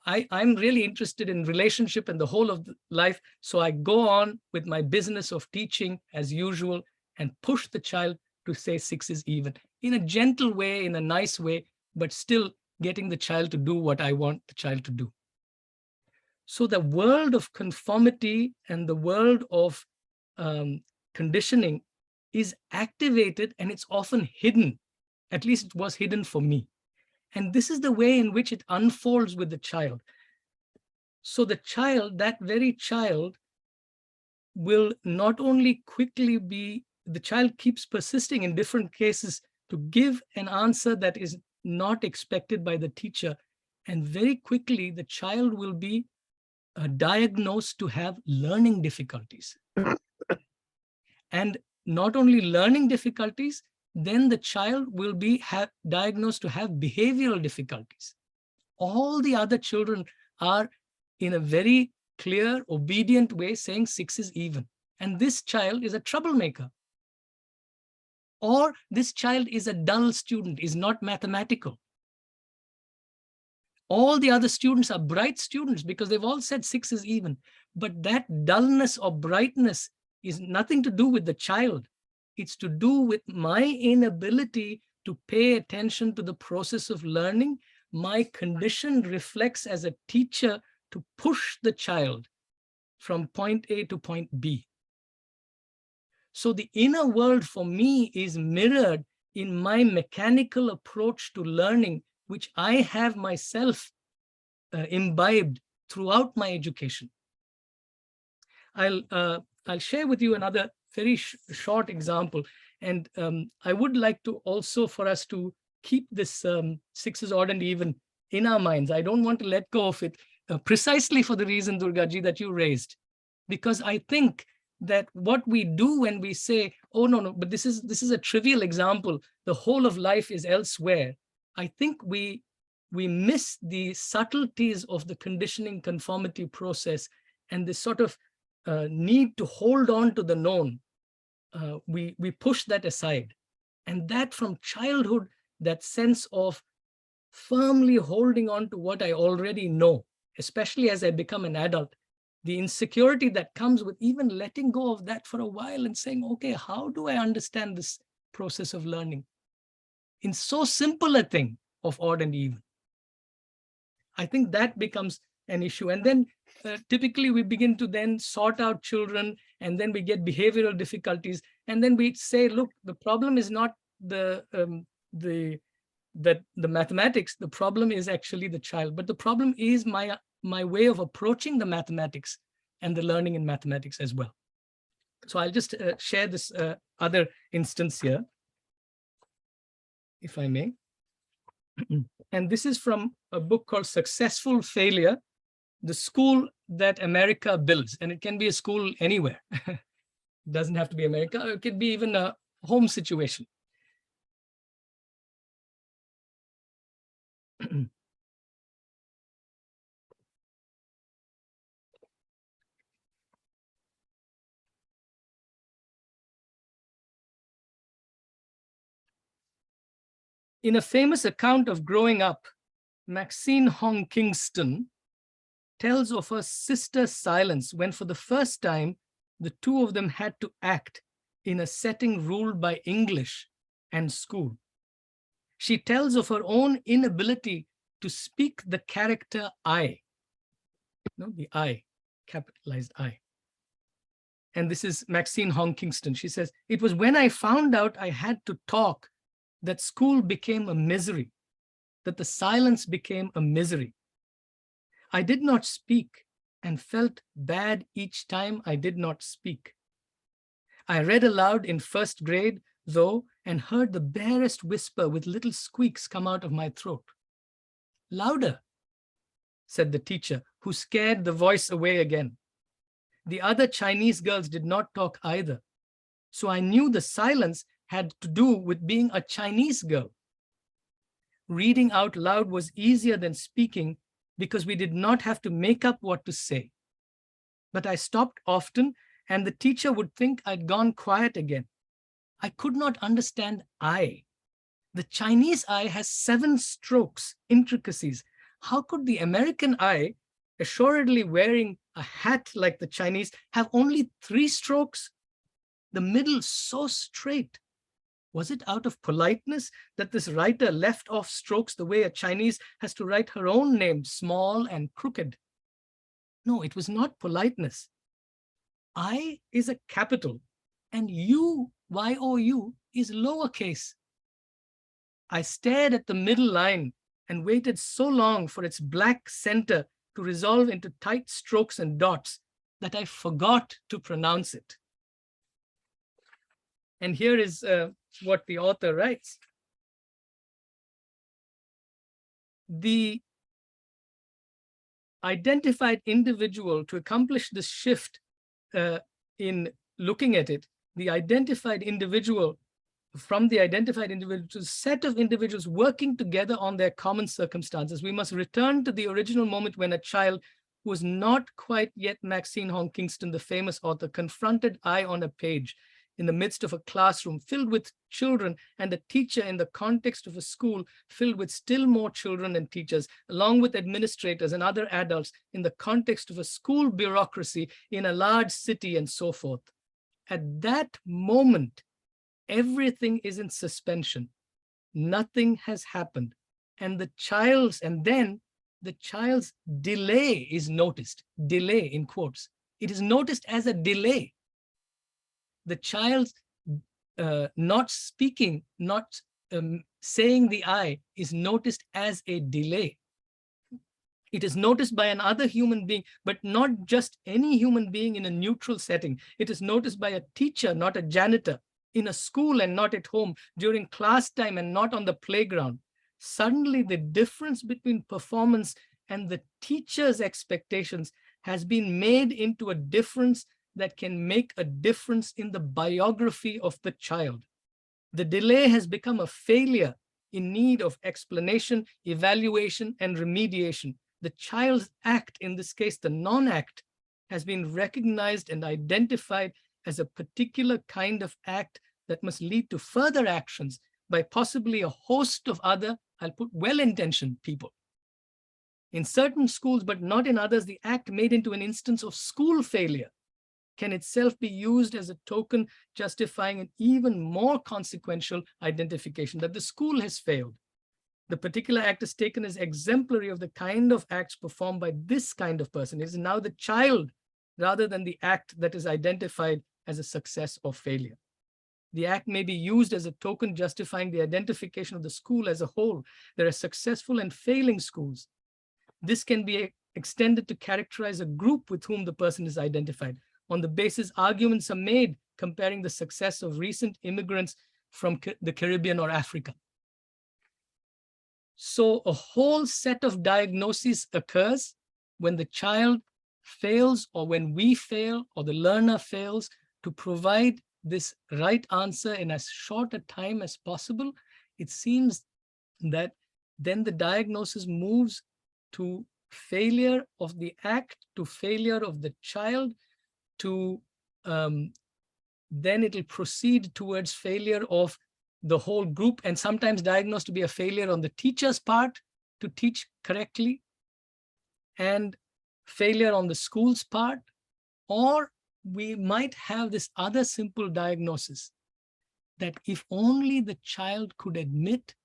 I'm really interested in relationship and the whole of life, so I go on with my business of teaching as usual and push the child to say 6 is even in a gentle way, in a nice way, but still getting the child to do what I want the child to do. So the world of conformity and the world of conditioning is activated, and it's often hidden. At least it was hidden for me. And this is the way in which it unfolds with the child. So the child, that very child, will not only quickly be, the child keeps persisting in different cases to give an answer that is not expected by the teacher. And very quickly, the child will be diagnosed to have learning difficulties. And not only learning difficulties, then the child will be diagnosed to have behavioral difficulties. All the other children are in a very clear, obedient way saying 6 is even. And this child is a troublemaker. Or this child is a dull student, is not mathematical. All the other students are bright students because they've all said 6 is even. But that dullness or brightness is nothing to do with the child. It's to do with my inability to pay attention to the process of learning. My condition reflects as a teacher to push the child from point A to point B. So the inner world for me is mirrored in my mechanical approach to learning, which I have myself imbibed throughout my education. I'll share with you another very short example. And I would like to also for us to keep this 6 is odd and even in our minds. I don't want to let go of it precisely for the reason, Durgaji, that you raised. Because I think that what we do when we say, oh, no, but this is a trivial example, the whole of life is elsewhere. I think we miss the subtleties of the conditioning conformity process and this sort of need to hold on to the known. We push that aside. And that from childhood, that sense of firmly holding on to what I already know, especially as I become an adult, the insecurity that comes with even letting go of that for a while and saying, okay, how do I understand this process of learning in so simple a thing of odd and even? I think that becomes an issue. And then typically we begin to then sort out children, and then we get behavioral difficulties. And then we say, look, the problem is not the mathematics, the problem is actually the child, but the problem is my way of approaching the mathematics and the learning in mathematics as well. So I'll just share this other instance here, if I may. And this is from a book called Successful Failure, the School That America Builds. And it can be a school anywhere. It doesn't have to be America. It could be even a home situation. In a famous account of growing up, Maxine Hong Kingston tells of her sister's silence when for the first time, the two of them had to act in a setting ruled by English and school. She tells of her own inability to speak the character I. No, the I, capitalized I. And this is Maxine Hong Kingston. She says, "It was when I found out I had to talk that school became a misery, that the silence became a misery. I did not speak and felt bad each time I did not speak. I read aloud in first grade, though, and heard the barest whisper with little squeaks come out of my throat. Louder," said the teacher, who scared the voice away again. The other Chinese girls did not talk either, so I knew the silence had to do with being a Chinese girl. Reading out loud was easier than speaking because we did not have to make up what to say. But I stopped often, and the teacher would think I'd gone quiet again. I could not understand I. The Chinese I has 7 strokes, intricacies. How could the American I, assuredly wearing a hat like the Chinese, have only 3 strokes? The middle so straight. Was it out of politeness that this writer left off strokes the way a Chinese has to write her own name, small and crooked? No, it was not politeness. I is a capital, and U, Y-O-U, is lowercase. I stared at the middle line and waited so long for its black center to resolve into tight strokes and dots that I forgot to pronounce it. And here is what the author writes. The identified individual, to accomplish this shift in looking at it, the identified individual, from the identified individual to a set of individuals working together on their common circumstances, we must return to the original moment when a child who was not quite yet Maxine Hong Kingston, the famous author, confronted I on a page in the midst of a classroom filled with children and a teacher in the context of a school filled with still more children and teachers, along with administrators and other adults in the context of a school bureaucracy in a large city and so forth. At that moment, everything is in suspension. Nothing has happened. And then the child's delay is noticed. Delay in quotes. It is noticed as a delay. The child's not speaking, not saying the I is noticed as a delay. It is noticed by another human being, but not just any human being in a neutral setting. It is noticed by a teacher, not a janitor, in a school and not at home, during class time and not on the playground. Suddenly, the difference between performance and the teacher's expectations has been made into a difference that can make a difference in the biography of the child. The delay has become a failure in need of explanation, evaluation, and remediation. The child's act, in this case, the non-act, has been recognized and identified as a particular kind of act that must lead to further actions by possibly a host of other, I'll put well-intentioned people. In certain schools, but not in others, the act made into an instance of school failure can itself be used as a token justifying an even more consequential identification that the school has failed. The particular act is taken as exemplary of the kind of acts performed by this kind of person. It is now the child rather than the act that is identified as a success or failure. The act may be used as a token justifying the identification of the school as a whole. There are successful and failing schools. This can be extended to characterize a group with whom the person is identified. On the basis, arguments are made comparing the success of recent immigrants from the Caribbean or Africa. So a whole set of diagnoses occurs when the child fails or when we fail or the learner fails to provide this right answer in as short a time as possible. It seems that then the diagnosis moves to failure of the act, to failure of the child, to then it will proceed towards failure of the whole group, and sometimes diagnosed to be a failure on the teacher's part to teach correctly, and failure on the school's part. Or we might have this other simple diagnosis that if only the child could admit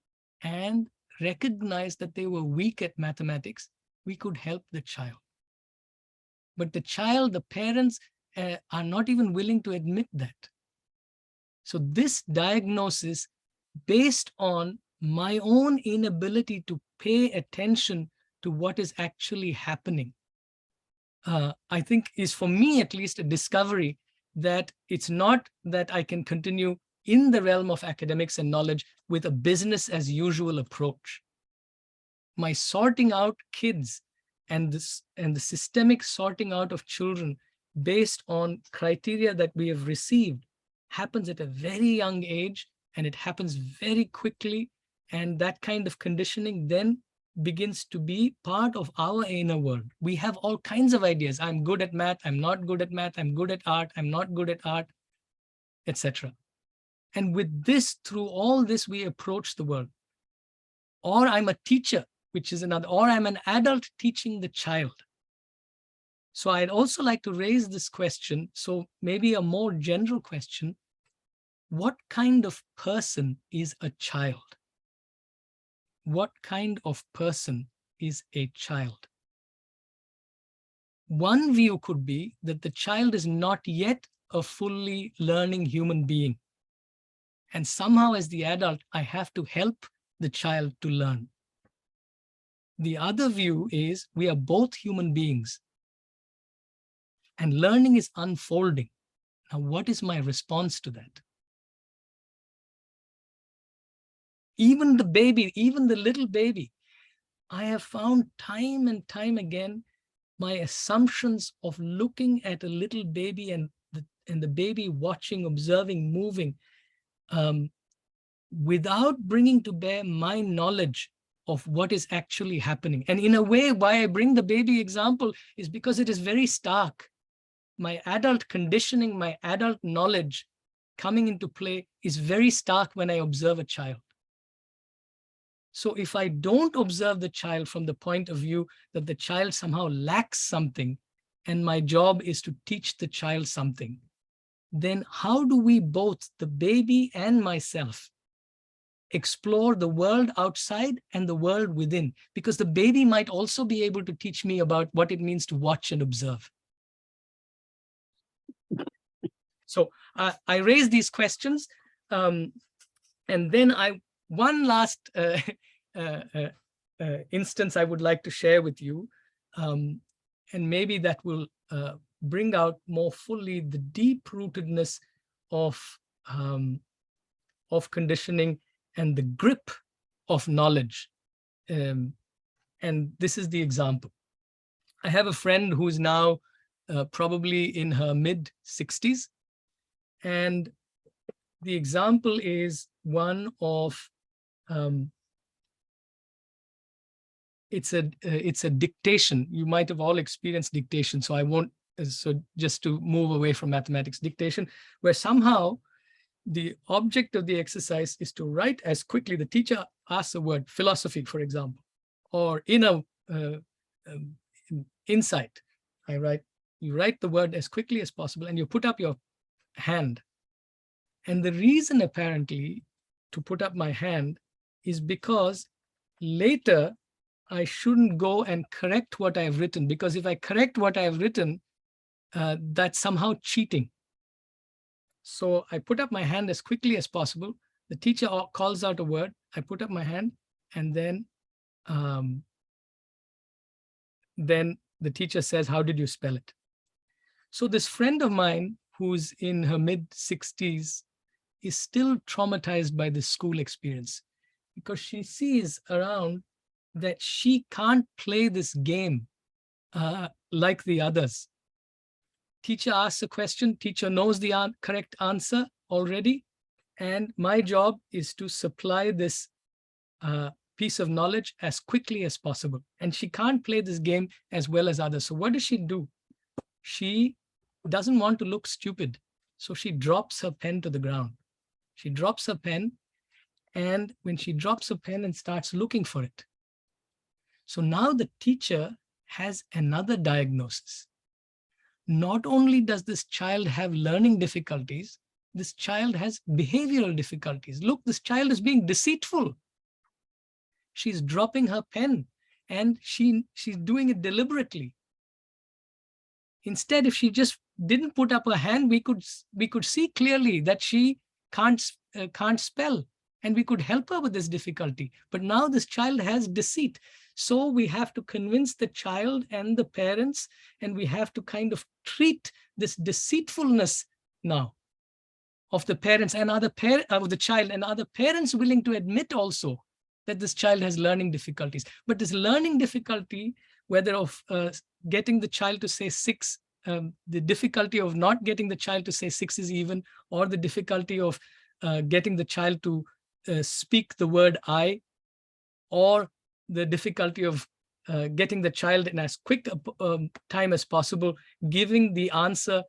and recognized that they were weak at mathematics, we could help the child. But the child, the parents are not even willing to admit that. So this diagnosis, based on my own inability to pay attention to what is actually happening, I think is, for me at least, a discovery that it's not that I can continue in the realm of academics and knowledge with a business as usual approach. My sorting out kids and the systemic sorting out of children based on criteria that we have received happens at a very young age, and it happens very quickly. And that kind of conditioning then begins to be part of our inner world. We have all kinds of ideas. I'm good at math, I'm not good at math, I'm good at art, I'm not good at art, etc. And with this, through all this, we approach the world. Or I'm a teacher, which is another, or I'm an adult teaching the child. So I'd also like to raise this question, so maybe a more general question: what kind of person is a child? What kind of person is a child? One view could be that the child is not yet a fully learning human being. And somehow as the adult, I have to help the child to learn. The other view is we are both human beings and learning is unfolding. Now, what is my response to that? Even the baby, even the little baby, I have found time and time again, my assumptions of looking at a little baby and the baby watching, observing, moving, without bringing to bear my knowledge of what is actually happening. And in a way, why I bring the baby example is because it is very stark. My adult conditioning, my adult knowledge coming into play is very stark when I observe a child. So if I don't observe the child from the point of view that the child somehow lacks something, and my job is to teach the child something, then how do we both, the baby and myself, explore the world outside and the world within? Because the baby might also be able to teach me about what it means to watch and observe. So I raise these questions, and then one last instance I would like to share with you, and maybe that will bring out more fully the deep-rootedness of conditioning and the grip of knowledge. And this is the example. I have a friend who is now probably in her mid-60s, and the example is one of it's a dictation. You might have all experienced dictation, so I won't. So just to move away from mathematics, dictation, where somehow the object of the exercise is to write as quickly. The teacher asks a word, philosophy, for example, or inner insight. You write the word as quickly as possible, and you put up your hand. And the reason apparently to put up my hand is because later I shouldn't go and correct what I have written, because if I correct what I have written, that's somehow cheating. So I put up my hand as quickly as possible. The teacher calls out a word, I put up my hand, and then the teacher says, how did you spell it? So this friend of mine who's in her mid-60s is still traumatized by this school experience, because she sees around that she can't play this game like the others. Teacher asks a question, teacher knows the correct answer already, and my job is to supply this piece of knowledge as quickly as possible. And she can't play this game as well as others. So what does she do? She doesn't want to look stupid, so she drops her pen to the ground. She drops her pen, and when she drops her pen and starts looking for it. So now the teacher has another diagnosis. Not only does this child have learning difficulties, this child has behavioral difficulties. Look, this child is being deceitful. she's dropping her pen, and she's doing it deliberately. Instead, if she just didn't put up her hand, we could see clearly that she can't spell, and we could help her with this difficulty. But now this child has deceit. So we have to convince the child and the parents, and we have to kind of treat this deceitfulness now of the parents and of the child, and other parents willing to admit also that this child has learning difficulties. But this learning difficulty, whether of getting the child to say 6, the difficulty of not getting the child to say 6 is even, or the difficulty of getting the child to speak the word I, or the difficulty of getting the child in as quick a time as possible, giving the answer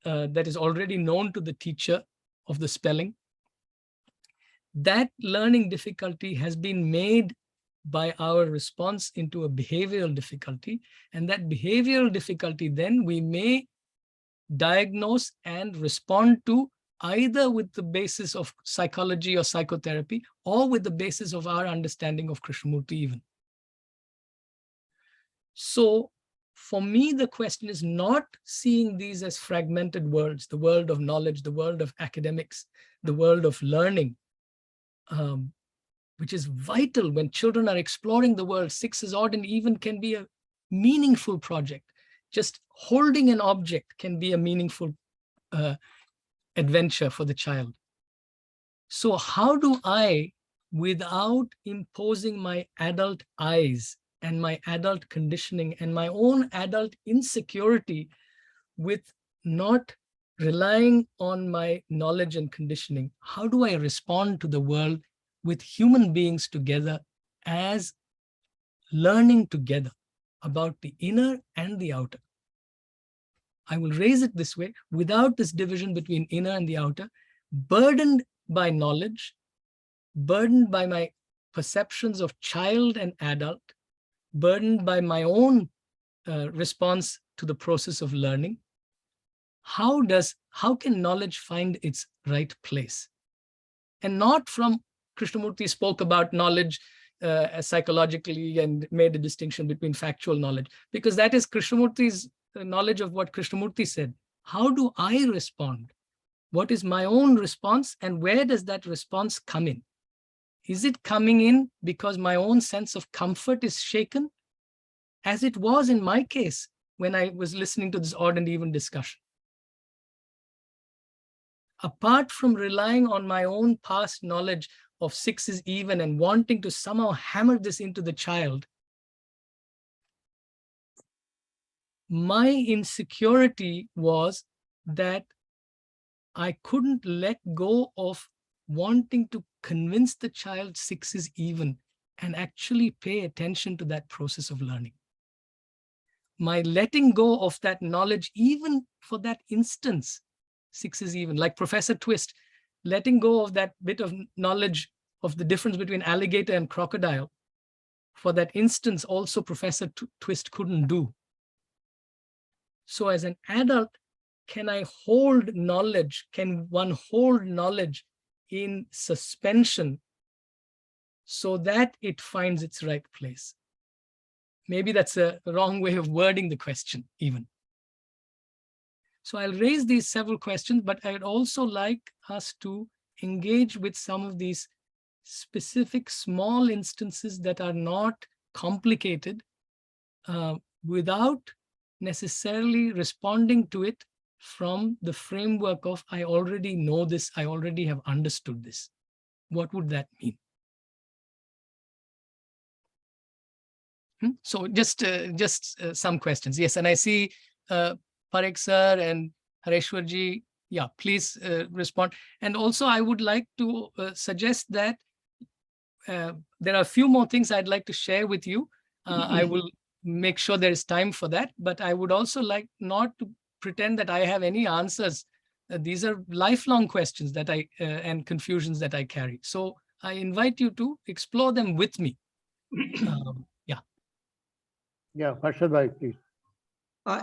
that is already known to the teacher of the spelling. That learning difficulty has been made by our response into a behavioral difficulty. And that behavioral difficulty, then we may diagnose and respond to either with the basis of psychology or psychotherapy, or with the basis of our understanding of Krishnamurti even. So for me, the question is not seeing these as fragmented worlds, the world of knowledge, the world of academics, the world of learning, which is vital when children are exploring the world. 6 is odd and even can be a meaningful project. Just holding an object can be a meaningful adventure for the child. So how do I, without imposing my adult eyes and my adult conditioning and my own adult insecurity, with not relying on my knowledge and conditioning, how do I respond to the world with human beings together as learning together about the inner and the outer? I will raise it this way, without this division between inner and the outer, burdened by knowledge, burdened by my perceptions of child and adult, burdened by my own response to the process of learning. How can knowledge find its right place? And not from, Krishnamurti spoke about knowledge psychologically and made a distinction between factual knowledge, because that is Krishnamurti's knowledge of what Krishnamurti said. How do I respond? What is my own response, and where does that response come in? Is it coming in because my own sense of comfort is shaken, as it was in my case when I was listening to this odd and even discussion? Apart from relying on my own past knowledge of 6 is even and wanting to somehow hammer this into the child, my insecurity was that I couldn't let go of wanting to convince the child 6 is even and actually pay attention to that process of learning. My letting go of that knowledge, even for that instance, 6 is even, like Professor Twist, letting go of that bit of knowledge of the difference between alligator and crocodile, for that instance also Professor Twist couldn't do. So as an adult, can I hold knowledge? Can one hold knowledge in suspension so that it finds its right place? Maybe that's a wrong way of wording the question even. So I'll raise these several questions, but I'd also like us to engage with some of these specific small instances that are not complicated, without necessarily responding to it from the framework of, I already know this, I already have understood this. What would that mean? So just some questions. Yes, and I see Parekh sir and Hareshwar ji, yeah, please respond. And also I would like to suggest that there are a few more things I'd like to share with you. I will make sure there is time for that, but I would also like not to pretend that I have any answers. These are lifelong questions that and confusions that I carry. So I invite you to explore them with me. Yeah, Harshad bhai, please.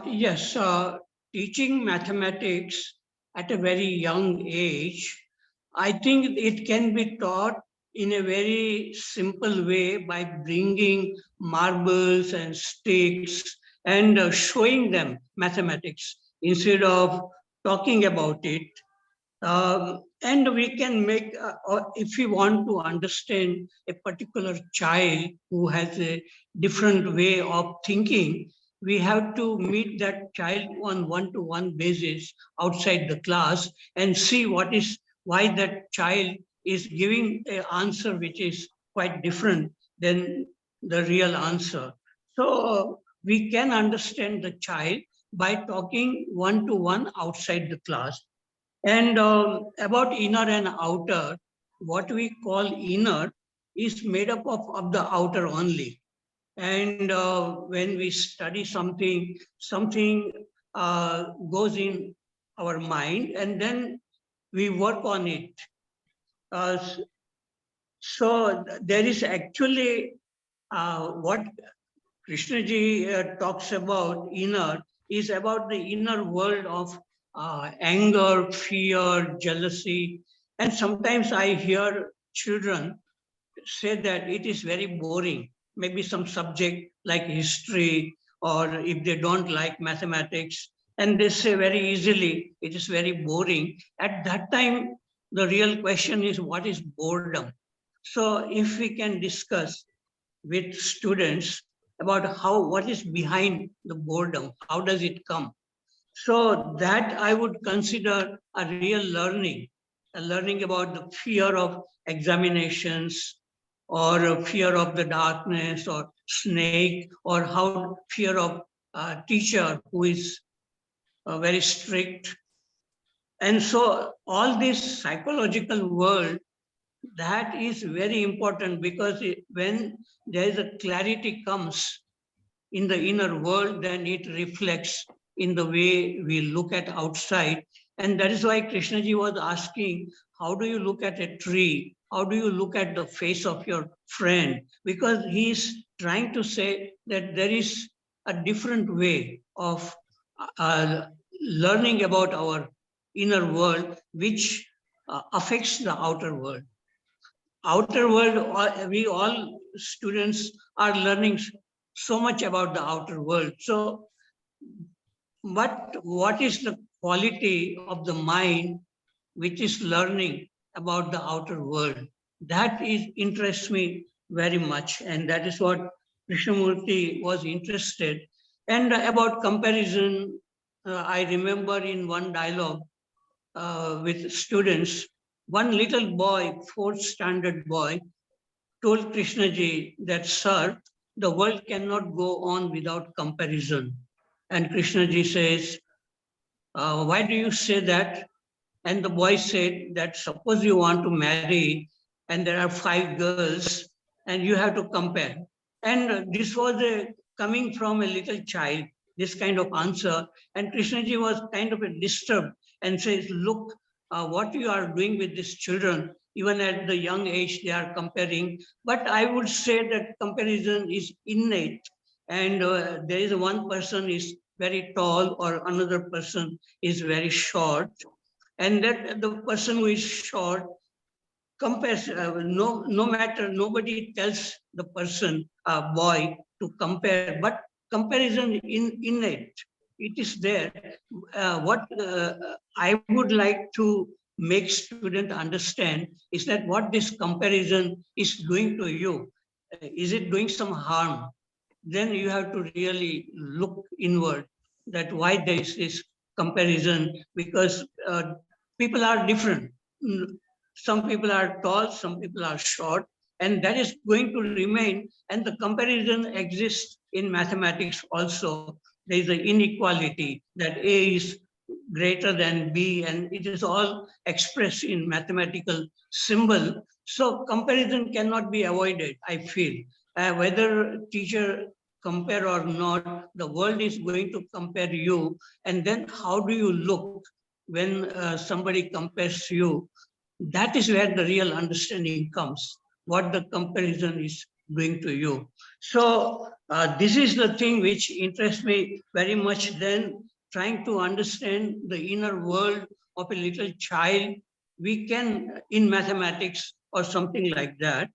Yes, teaching mathematics at a very young age, I think it can be taught in a very simple way by bringing marbles and sticks and showing them mathematics instead of talking about it. And we can make, or if we want to understand a particular child who has a different way of thinking, we have to meet that child on one-to-one basis outside the class and see why that child is giving an answer which is quite different than the real answer. So we can understand the child by talking one-to-one outside the class. And about inner and outer, what we call inner is made up of the outer only. And when we study something, something goes in our mind and then we work on it. So there is actually what Krishnaji talks about inner is about the inner world of anger, fear, jealousy. And sometimes I hear children say that it is very boring, maybe some subject like history, or if they don't like mathematics, and they say very easily, it is very boring. At that time, the real question is, what is boredom? So if we can discuss with students about what is behind the boredom, how does it come? So that I would consider a real learning, a learning about the fear of examinations, or a fear of the darkness, or snake, or how fear of a teacher who is very strict. And so all this psychological world, that is very important, because when there is a clarity comes in the inner world, then it reflects in the way we look at outside. And that is why Krishnaji was asking, how do you look at a tree? How do you look at the face of your friend? Because he is trying to say that there is a different way of learning about our inner world, which affects the outer world. Outer world, we all students are learning so much about the outer world. So, but what is the quality of the mind which is learning about the outer world? That is interests me very much, and that is what Krishnamurti was interested. And about comparison, I remember in one dialogue with students, one little boy, fourth standard boy, told Krishnaji that, sir, the world cannot go on without comparison. And Krishnaji says, why do you say that? And the boy said that suppose you want to marry and there are 5 girls and you have to compare. And this was coming from a little child, this kind of answer. And Krishnaji was kind of disturbed and says, look, what you are doing with these children, even at the young age, they are comparing. But I would say that comparison is innate. And there is one person is very tall or another person is very short. And that the person who is short compares, no matter, nobody tells the person, boy, to compare, but comparison innate. It is there. What I would like to make student understand is that what this comparison is doing to you. Is it doing some harm? Then you have to really look inward, that why there is this comparison, because people are different. Some people are tall, some people are short, and that is going to remain. And the comparison exists in mathematics also. There is an inequality that A is greater than B, and it is all expressed in mathematical symbol. So comparison cannot be avoided, I feel. Whether teacher compare or not, the world is going to compare you. And then how do you look when somebody compares you? That is where the real understanding comes, what the comparison is doing to you. So this is the thing which interests me very much, then trying to understand the inner world of a little child. We can, in mathematics, or something like that.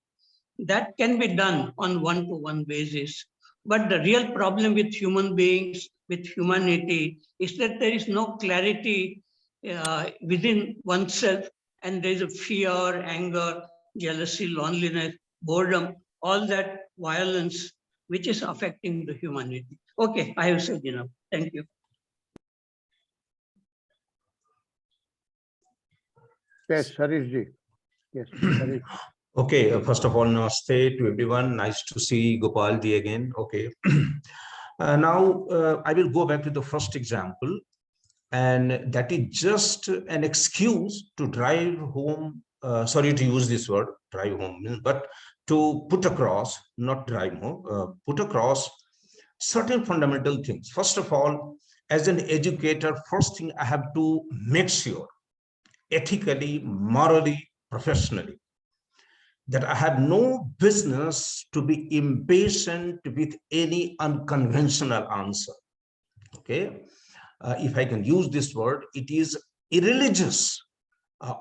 That can be done on one-to-one basis. But the real problem with human beings, with humanity, is that there is no clarity within oneself, and there is a fear, anger, jealousy, loneliness, boredom, all that violence which is affecting the humanity. Okay, I have said enough. Thank you. Yes, Harishji. Yes, Harish. Okay, first of all, namaste to everyone. Nice to see Gopal ji again. Okay. Now, I will go back to the first example, and that is just an excuse to drive home. Sorry to use this word, drive home, but to put across, not drive home, put across certain fundamental things. First of all, as an educator, first thing I have to make sure, ethically, morally, professionally, that I have no business to be impatient with any unconventional answer. Okay, if I can use this word, it is irreligious,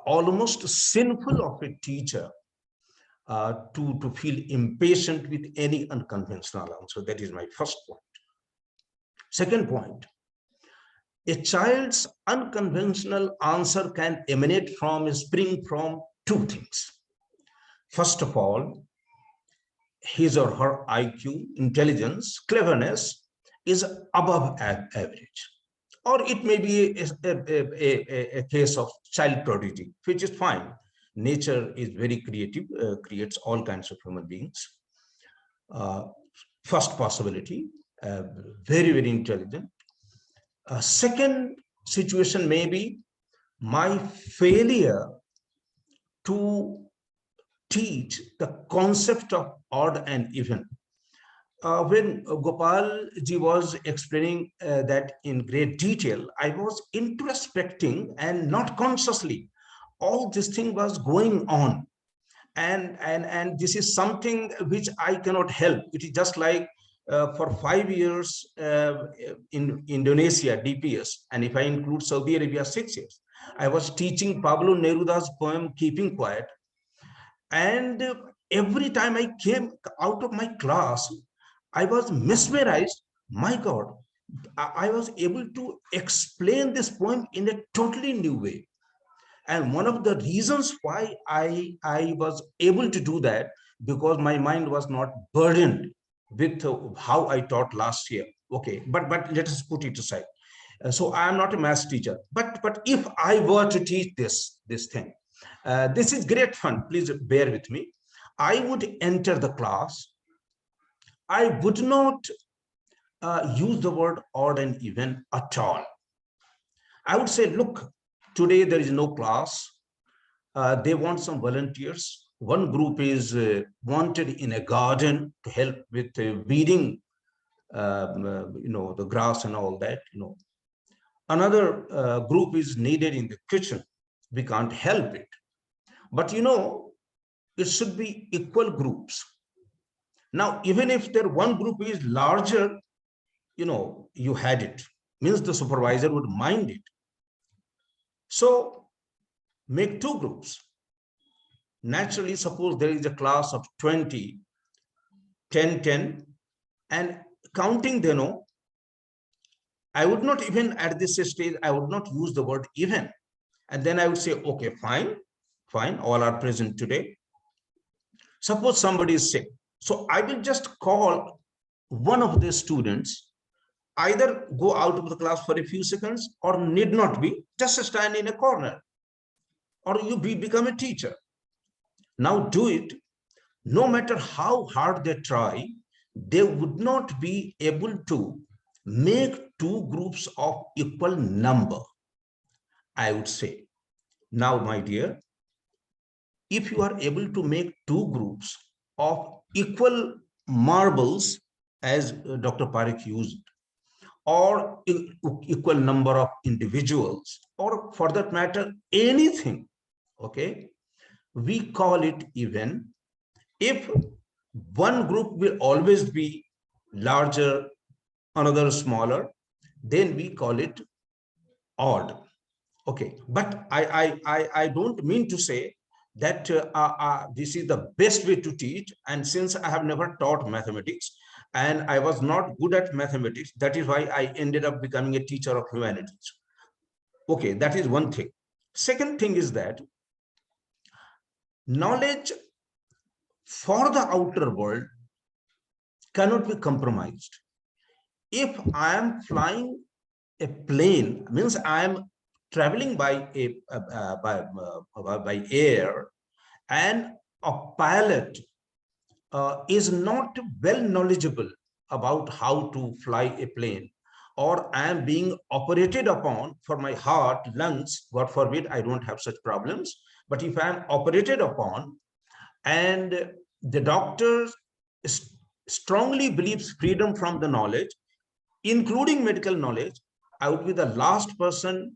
almost sinful of a teacher to feel impatient with any unconventional answer. That is my first point. Second point, a child's unconventional answer can emanate from, spring from two things. First of all, his or her IQ, intelligence, cleverness is above average. Or it may be a case of child prodigy, which is fine. Nature is very creative, creates all kinds of human beings. First possibility, very, very intelligent. Second situation may be my failure to teach the concept of odd and even. When Gopal ji was explaining that in great detail, I was introspecting and not consciously. All this thing was going on. And this is something which I cannot help. It is just like for 5 years in Indonesia, DPS, and if I include Saudi Arabia, 6 years, I was teaching Pablo Neruda's poem, Keeping Quiet. And every time I came out of my class, I was mesmerized. My God, I was able to explain this poem in a totally new way. And one of the reasons why I was able to do that, because my mind was not burdened with how I taught last year. Okay, but let us put it aside. So I am not a math teacher, but if I were to teach this thing, this is great fun. Please bear with me. I would enter the class. I would not use the word odd and even at all. I would say, look, today there is no class. They want some volunteers. One group is wanted in a garden to help with weeding, the grass and all that. Another group is needed in the kitchen. We can't help it. But it should be equal groups. Now, even if their one group is larger, you had it, means the supervisor would mind it. So make two groups. Naturally, suppose there is a class of 20, 10, and counting I would not even at this stage, I would not use the word even. And then I would say, okay, fine, all are present today. Suppose somebody is sick. So I will just call one of the students, either go out of the class for a few seconds or need not be, just stand in a corner, or you become a teacher. Now do it. No matter how hard they try, they would not be able to make two groups of equal number, I would say. Now, my dear, if you are able to make two groups of equal marbles, as Dr. Parekh used, or equal number of individuals, or for that matter, anything, okay, we call it even. If one group will always be larger, another smaller, then we call it odd. Okay, but I don't mean to say that this is the best way to teach. And since I have never taught mathematics and I was not good at mathematics, that is why I ended up becoming a teacher of humanities. Okay, that is one thing. Second thing is that knowledge for the outer world cannot be compromised. If I am flying a plane, means I am traveling by by air, and a pilot is not well knowledgeable about how to fly a plane, or I am being operated upon for my heart, lungs, God forbid, I don't have such problems. But if I am operated upon and the doctor strongly believes freedom from the knowledge, including medical knowledge, I would be the last person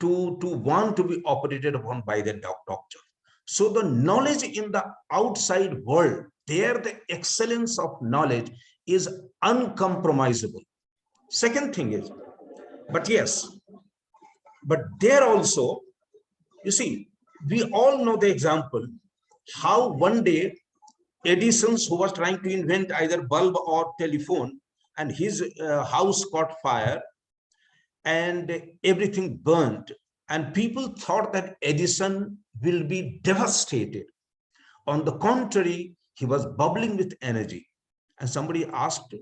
to want to be operated upon by the doctor. So the knowledge in the outside world, there the excellence of knowledge is uncompromisable. Second thing is, but yes, but there also, you see, we all know the example, how one day Edison, who was trying to invent either bulb or telephone, and his house caught fire and everything burned, and people thought that Edison will be devastated. On the contrary, he was bubbling with energy. And somebody asked,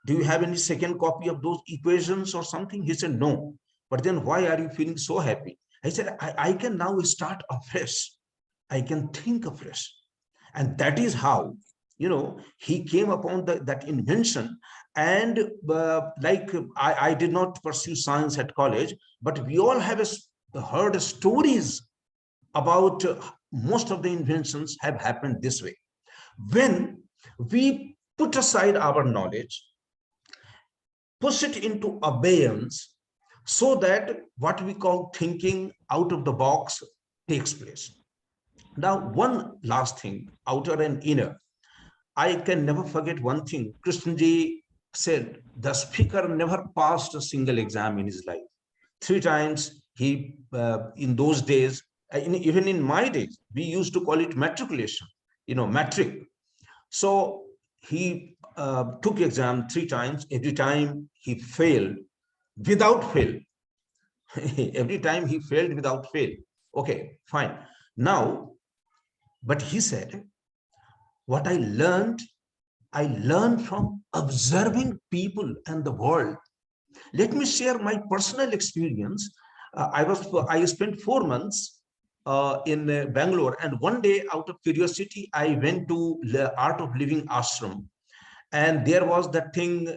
do you have any second copy of those equations or something? He said, no. But then why are you feeling so happy? I said, I can now start afresh. I can think afresh. And that is how, you know, he came upon that invention. And I did not pursue science at college, but we all have heard stories about most of the inventions have happened this way. When we put aside our knowledge, push it into abeyance, so that what we call thinking out of the box takes place. Now, one last thing, outer and inner. I can never forget one thing. Krishnji said, the speaker never passed a single exam in his life. 3 times he, in those days, even in my days, we used to call it matriculation, you know, matric. So he took exam 3 times. Every time he failed without fail. Every time he failed without fail. Okay, fine. Now, but he said, what I learned from observing people and the world. Let me share my personal experience. I spent 4 months in Bangalore, and one day, out of curiosity, I went to the Art of Living ashram, and there was that thing,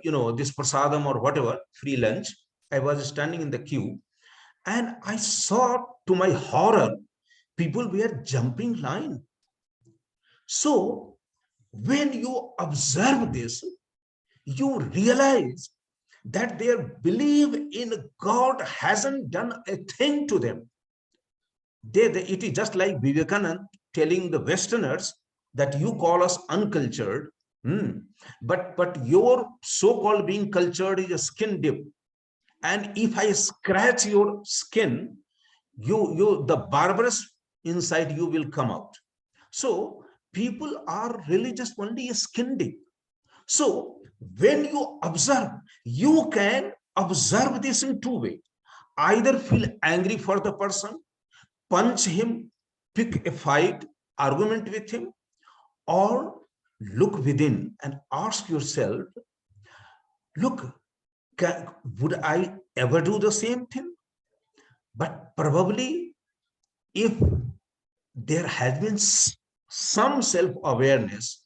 you know, this prasadam or whatever, free lunch. I was standing in the queue, and I saw, to my horror, people were jumping line. So when you observe this, you realize that their belief in God hasn't done a thing to them. It is just like Vivekananda telling the Westerners that you call us uncultured, but your so-called being cultured is a skin dip. And if I scratch your skin, the barbarous inside you will come out. So people are really just only a skin deep. So when you observe, you can observe this in 2 ways. Either feel angry for the person, punch him, pick a fight, argument with him, or look within and ask yourself, look, would I ever do the same thing? But probably if there has been some self-awareness,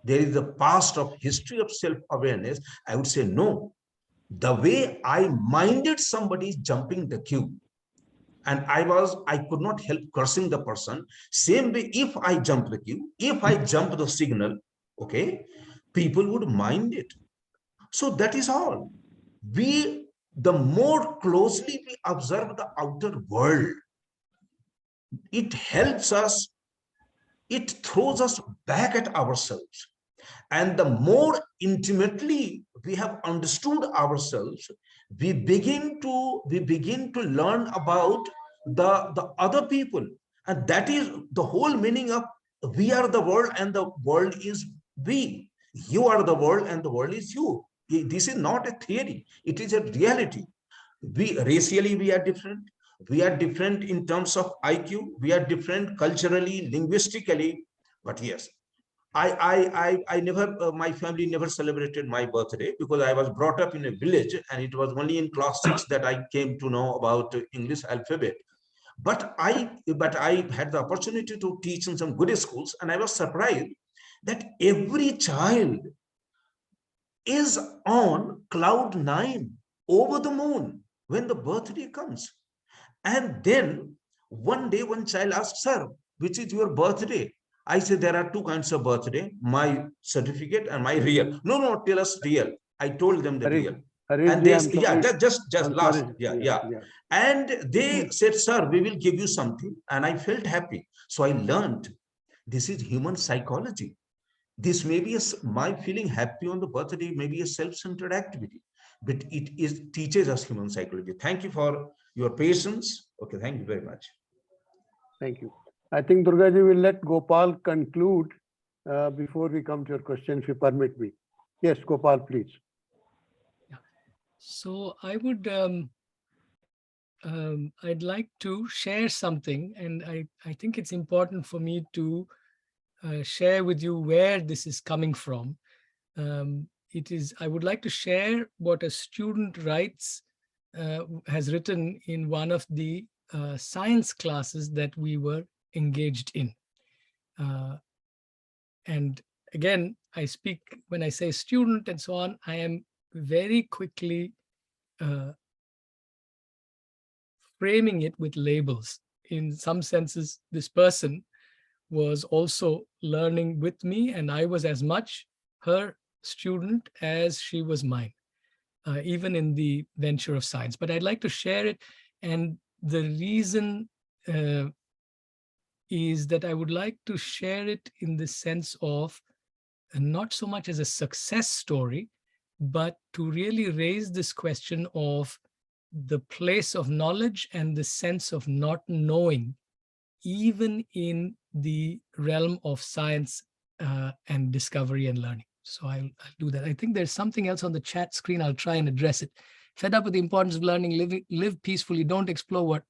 there is a past of history of self-awareness, I would say no. The way I minded somebody jumping the queue, and I could not help cursing the person. Same way, if I jump the queue, if I jump the signal, okay, people would mind it. So that is all. The more closely we observe the outer world, it helps us, it throws us back at ourselves. And the more intimately we have understood ourselves, we begin to learn about the other people. And that is the whole meaning of we are the world and the world is we. You are the world and the world is you. This is not a theory. It is a reality. Racially, we are different. We are different in terms of IQ. We are different culturally, linguistically. But yes, I never, my family never celebrated my birthday because I was brought up in a village, and it was only in class 6 that I came to know about English alphabet. But I had the opportunity to teach in some good schools, and I was surprised that every child is on cloud 9 over the moon when the birthday comes. And then one day, one child asked, "Sir, which is your birthday?" I said, "There are two kinds of birthday, my certificate and my real." "No, no, tell us real." I told them the real. And they, I'm yeah, sorry. just I'm last, sorry. yeah. And they said, "Sir, we will give you something." And I felt happy. So I learned this is human psychology. This may be my feeling happy on the birthday, maybe a self-centered activity, but it teaches us human psychology. Thank you for your patience. Okay, thank you very much. Thank you. I think Durgaji will let Gopal conclude before we come to your question, if you permit me. Yes, Gopal, please. So I would, I'd like to share something, and I think it's important for me to share with you where this is coming from. I would like to share what a student has written in one of the science classes that we were engaged in. And again, I speak, when I say student and so on, I am very quickly framing it with labels. In some senses, this person was also learning with me, and I was as much her student as she was mine, even in the venture of science. But I'd like to share it, and the reason is that I would like to share it in the sense of not so much as a success story, but to really raise this question of the place of knowledge and the sense of not knowing, even in the realm of science and discovery and learning. So I'll do that. I think there's something else on the chat screen. I'll try and address it. Fed up with the importance of learning, live peacefully, don't explore what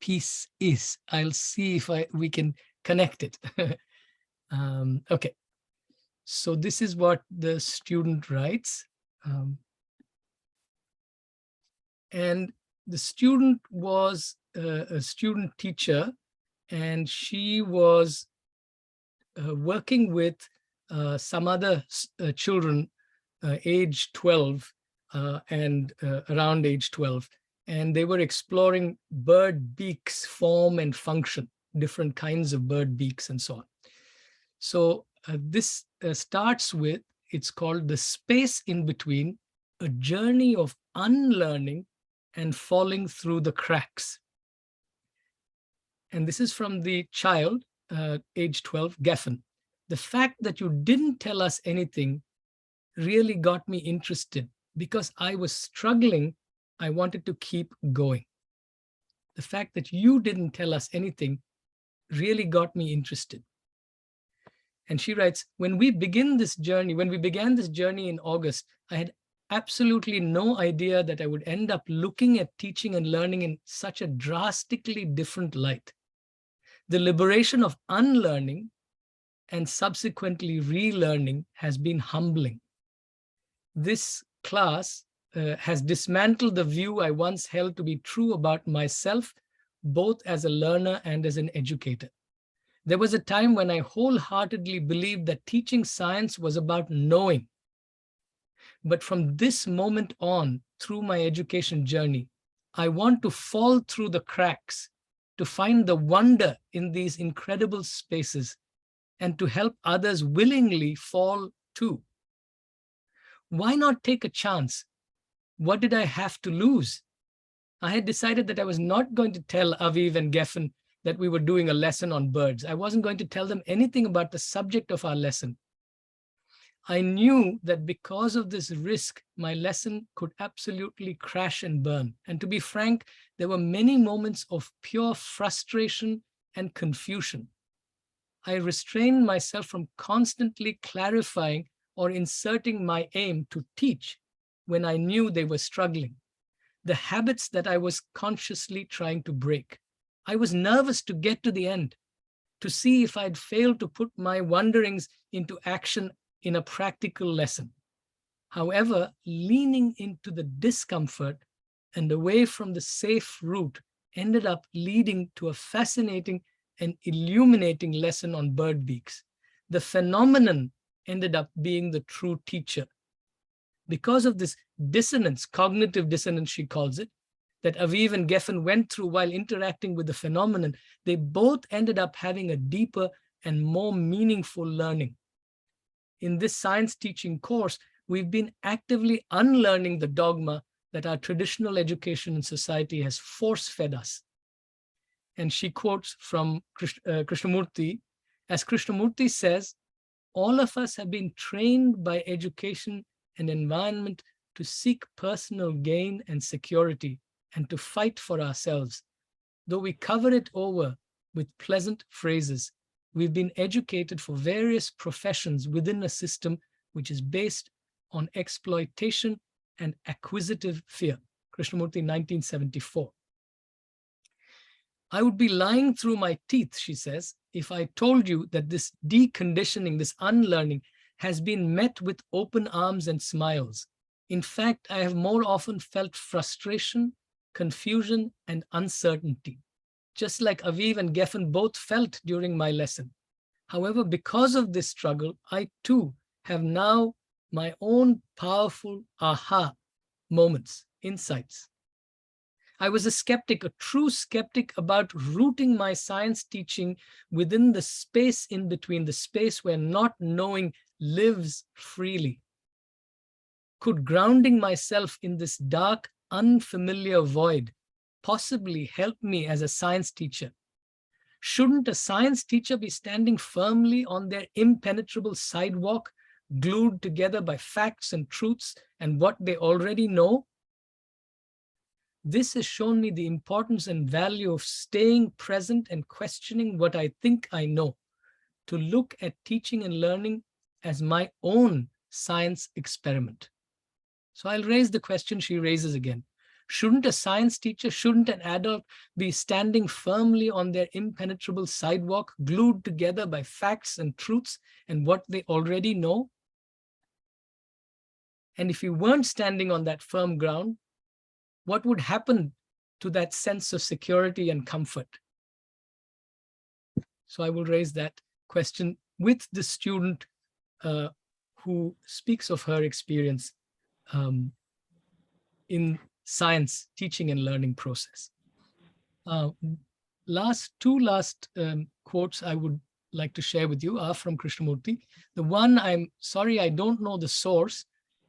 peace is. I'll see if we can connect it. Okay. So this is what the student writes. And the student was a student teacher, and she was working with some other children age 12 and around age 12. And they were exploring bird beaks, form and function, different kinds of bird beaks and so on. So this starts with, it's called The Space in Between, a journey of unlearning and falling through the cracks. And this is from the child, age 12, Geffen. The fact that you didn't tell us anything really got me interested because I was struggling. I wanted to keep going. The fact that you didn't tell us anything really got me interested. And she writes, when we began this journey in August, I had absolutely no idea that I would end up looking at teaching and learning in such a drastically different light. The liberation of unlearning and subsequently relearning has been humbling. This class has dismantled the view I once held to be true about myself, both as a learner and as an educator. There was a time when I wholeheartedly believed that teaching science was about knowing. But from this moment on, through my education journey, I want to fall through the cracks, to find the wonder in these incredible spaces, and to help others willingly fall too. Why not take a chance? What did I have to lose? I had decided that I was not going to tell Aviv and Geffen that we were doing a lesson on birds. I wasn't going to tell them anything about the subject of our lesson. I knew that because of this risk, my lesson could absolutely crash and burn. And to be frank, there were many moments of pure frustration and confusion. I restrained myself from constantly clarifying or inserting my aim to teach when I knew they were struggling, the habits that I was consciously trying to break. I was nervous to get to the end, to see if I'd failed to put my wonderings into action in a practical lesson. However, leaning into the discomfort and away from the safe route ended up leading to a fascinating and illuminating lesson on bird beaks. The phenomenon ended up being the true teacher. Because of this dissonance, cognitive dissonance, she calls it, that Aviv and Geffen went through while interacting with the phenomenon, they both ended up having a deeper and more meaningful learning. In this science teaching course, we've been actively unlearning the dogma that our traditional education and society has force-fed us. And she quotes from Krishnamurti, as Krishnamurti says, all of us have been trained by education and environment to seek personal gain and security and to fight for ourselves. Though we cover it over with pleasant phrases, we've been educated for various professions within a system which is based on exploitation and acquisitive fear. Krishnamurti, 1974. I would be lying through my teeth, she says, if I told you that this deconditioning, this unlearning, has been met with open arms and smiles. In fact, I have more often felt frustration, confusion, and uncertainty, just like Aviv and Geffen both felt during my lesson. However, because of this struggle, I too have now my own powerful aha moments, insights. I was a skeptic, a true skeptic about rooting my science teaching within the space in between, the space where not knowing lives freely. Could grounding myself in this dark, unfamiliar void possibly help me as a science teacher? Shouldn't a science teacher be standing firmly on their impenetrable sidewalk, glued together by facts and truths and what they already know? This has shown me the importance and value of staying present and questioning what I think I know, to look at teaching and learning as my own science experiment. So I'll raise the question she raises again. Shouldn't a science teacher, shouldn't an adult be standing firmly on their impenetrable sidewalk, glued together by facts and truths and what they already know? And if you weren't standing on that firm ground, what would happen to that sense of security and comfort? So I will raise that question with the student who speaks of her experience in science teaching and learning process. Two last quotes I would like to share with you are from Krishnamurti. The one, I'm sorry, I don't know the source,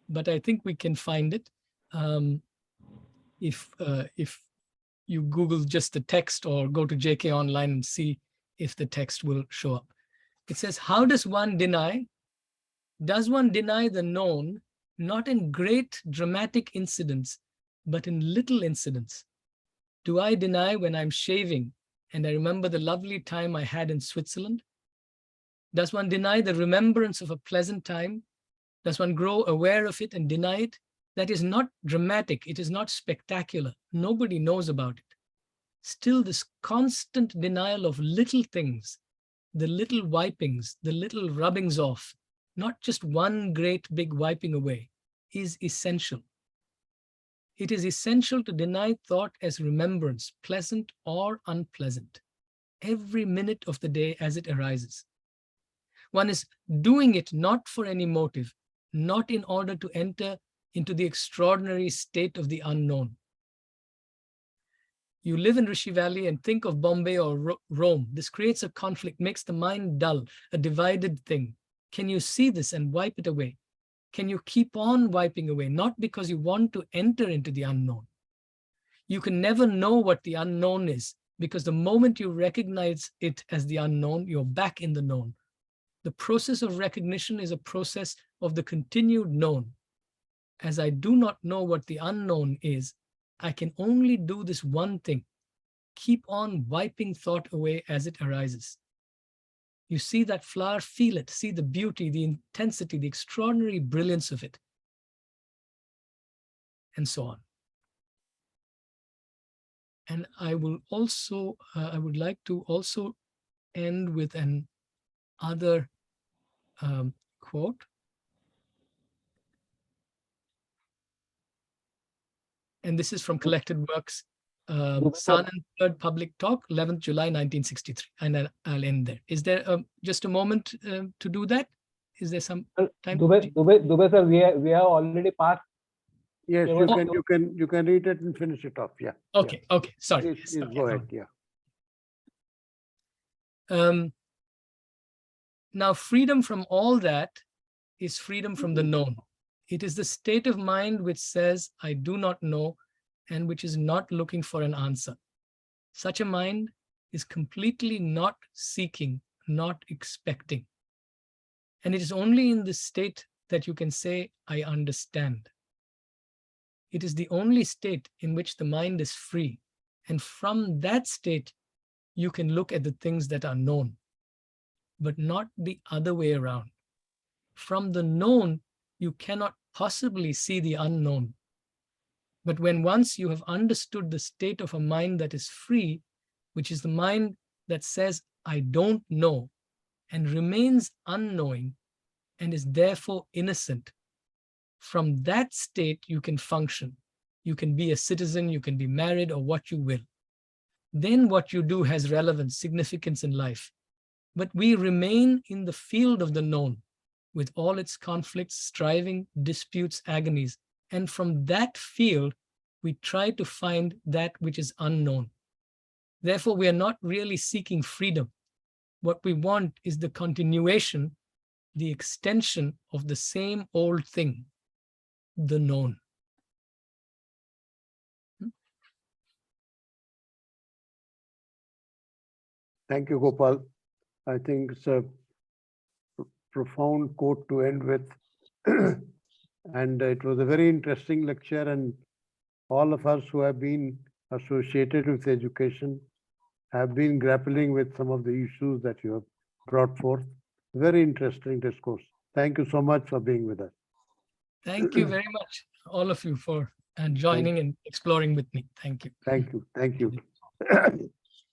but I think we can find it. If you Google just the text or go to JK Online and see if the text will show up. It says, how does one deny? Does one deny the known, not in great dramatic incidents, but in little incidents? Do I deny when I'm shaving and I remember the lovely time I had in Switzerland? Does one deny the remembrance of a pleasant time? Does one grow aware of it and deny it? That is not dramatic. It is not spectacular. Nobody knows about it. Still, this constant denial of little things, the little wipings, the little rubbings off, not just one great big wiping away, is essential. It is essential to deny thought as remembrance, pleasant or unpleasant, every minute of the day as it arises. One is doing it not for any motive, not in order to enter into the extraordinary state of the unknown. You live in Rishi Valley and think of Bombay or Rome. This creates a conflict, makes the mind dull, a divided thing. Can you see this and wipe it away? Can you keep on wiping away? Not because you want to enter into the unknown. You can never know what the unknown is, because the moment you recognize it as the unknown, you're back in the known. The process of recognition is a process of the continued known. As I do not know what the unknown is, I can only do this one thing, keep on wiping thought away as it arises. You see that flower, feel it, see the beauty, the intensity, the extraordinary brilliance of it, and so on. And I will also, I would like to also end with an other quote. And this is from Collected Works, Sun and Third Public Talk, 11th July 1963. And I'll end there. Is there just a moment to do that? Is there some time? Dubey sir, we have already passed. Yes, you can read it and finish it off. Yeah. Okay. Okay. Sorry. Please go ahead. Yeah. Now, freedom from all that is freedom from the known. It is the state of mind which says, I do not know, and which is not looking for an answer. Such a mind is completely not seeking, not expecting. And it is only in this state that you can say, I understand. It is the only state in which the mind is free. And from that state, you can look at the things that are known, but not the other way around. From the known, you cannot possibly see the unknown. But when once you have understood the state of a mind that is free, which is the mind that says, I don't know, and remains unknowing, and is therefore innocent, from that state you can function. You can be a citizen, you can be married, or what you will. Then what you do has relevance, significance in life. But we remain in the field of the known, with all its conflicts, striving, disputes, agonies. And from that field, we try to find that which is unknown. Therefore, we are not really seeking freedom. What we want is the continuation, the extension of the same old thing, the known. Thank you, Gopal. I think it's a profound quote to end with. And it was a very interesting lecture, and all of us who have been associated with education have been grappling with some of the issues that you have brought forth. Very interesting discourse. Thank you so much for being with us. Thank you very much, all of you, for joining and exploring with me. Thank you. Thank you. Thank you.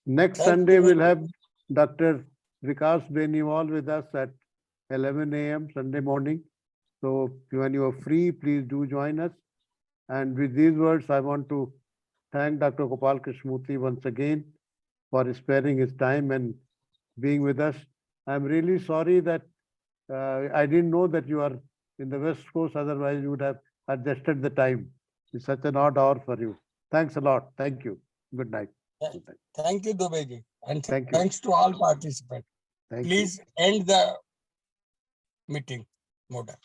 Next Sunday, we'll have Dr. Vikas Beniwal with us at 11 a.m. Sunday morning. So when you are free, please do join us. And with these words, I want to thank Dr. Gopal Krishnamurthy once again for sparing his time and being with us. I'm really sorry that I didn't know that you are in the West Coast, otherwise you would have adjusted the time. It's such an odd hour for you. Thanks a lot. Thank you. Good night. Thank you, Dubey. And Thank you. thanks to all participants. Thank Please end the meeting, Moda.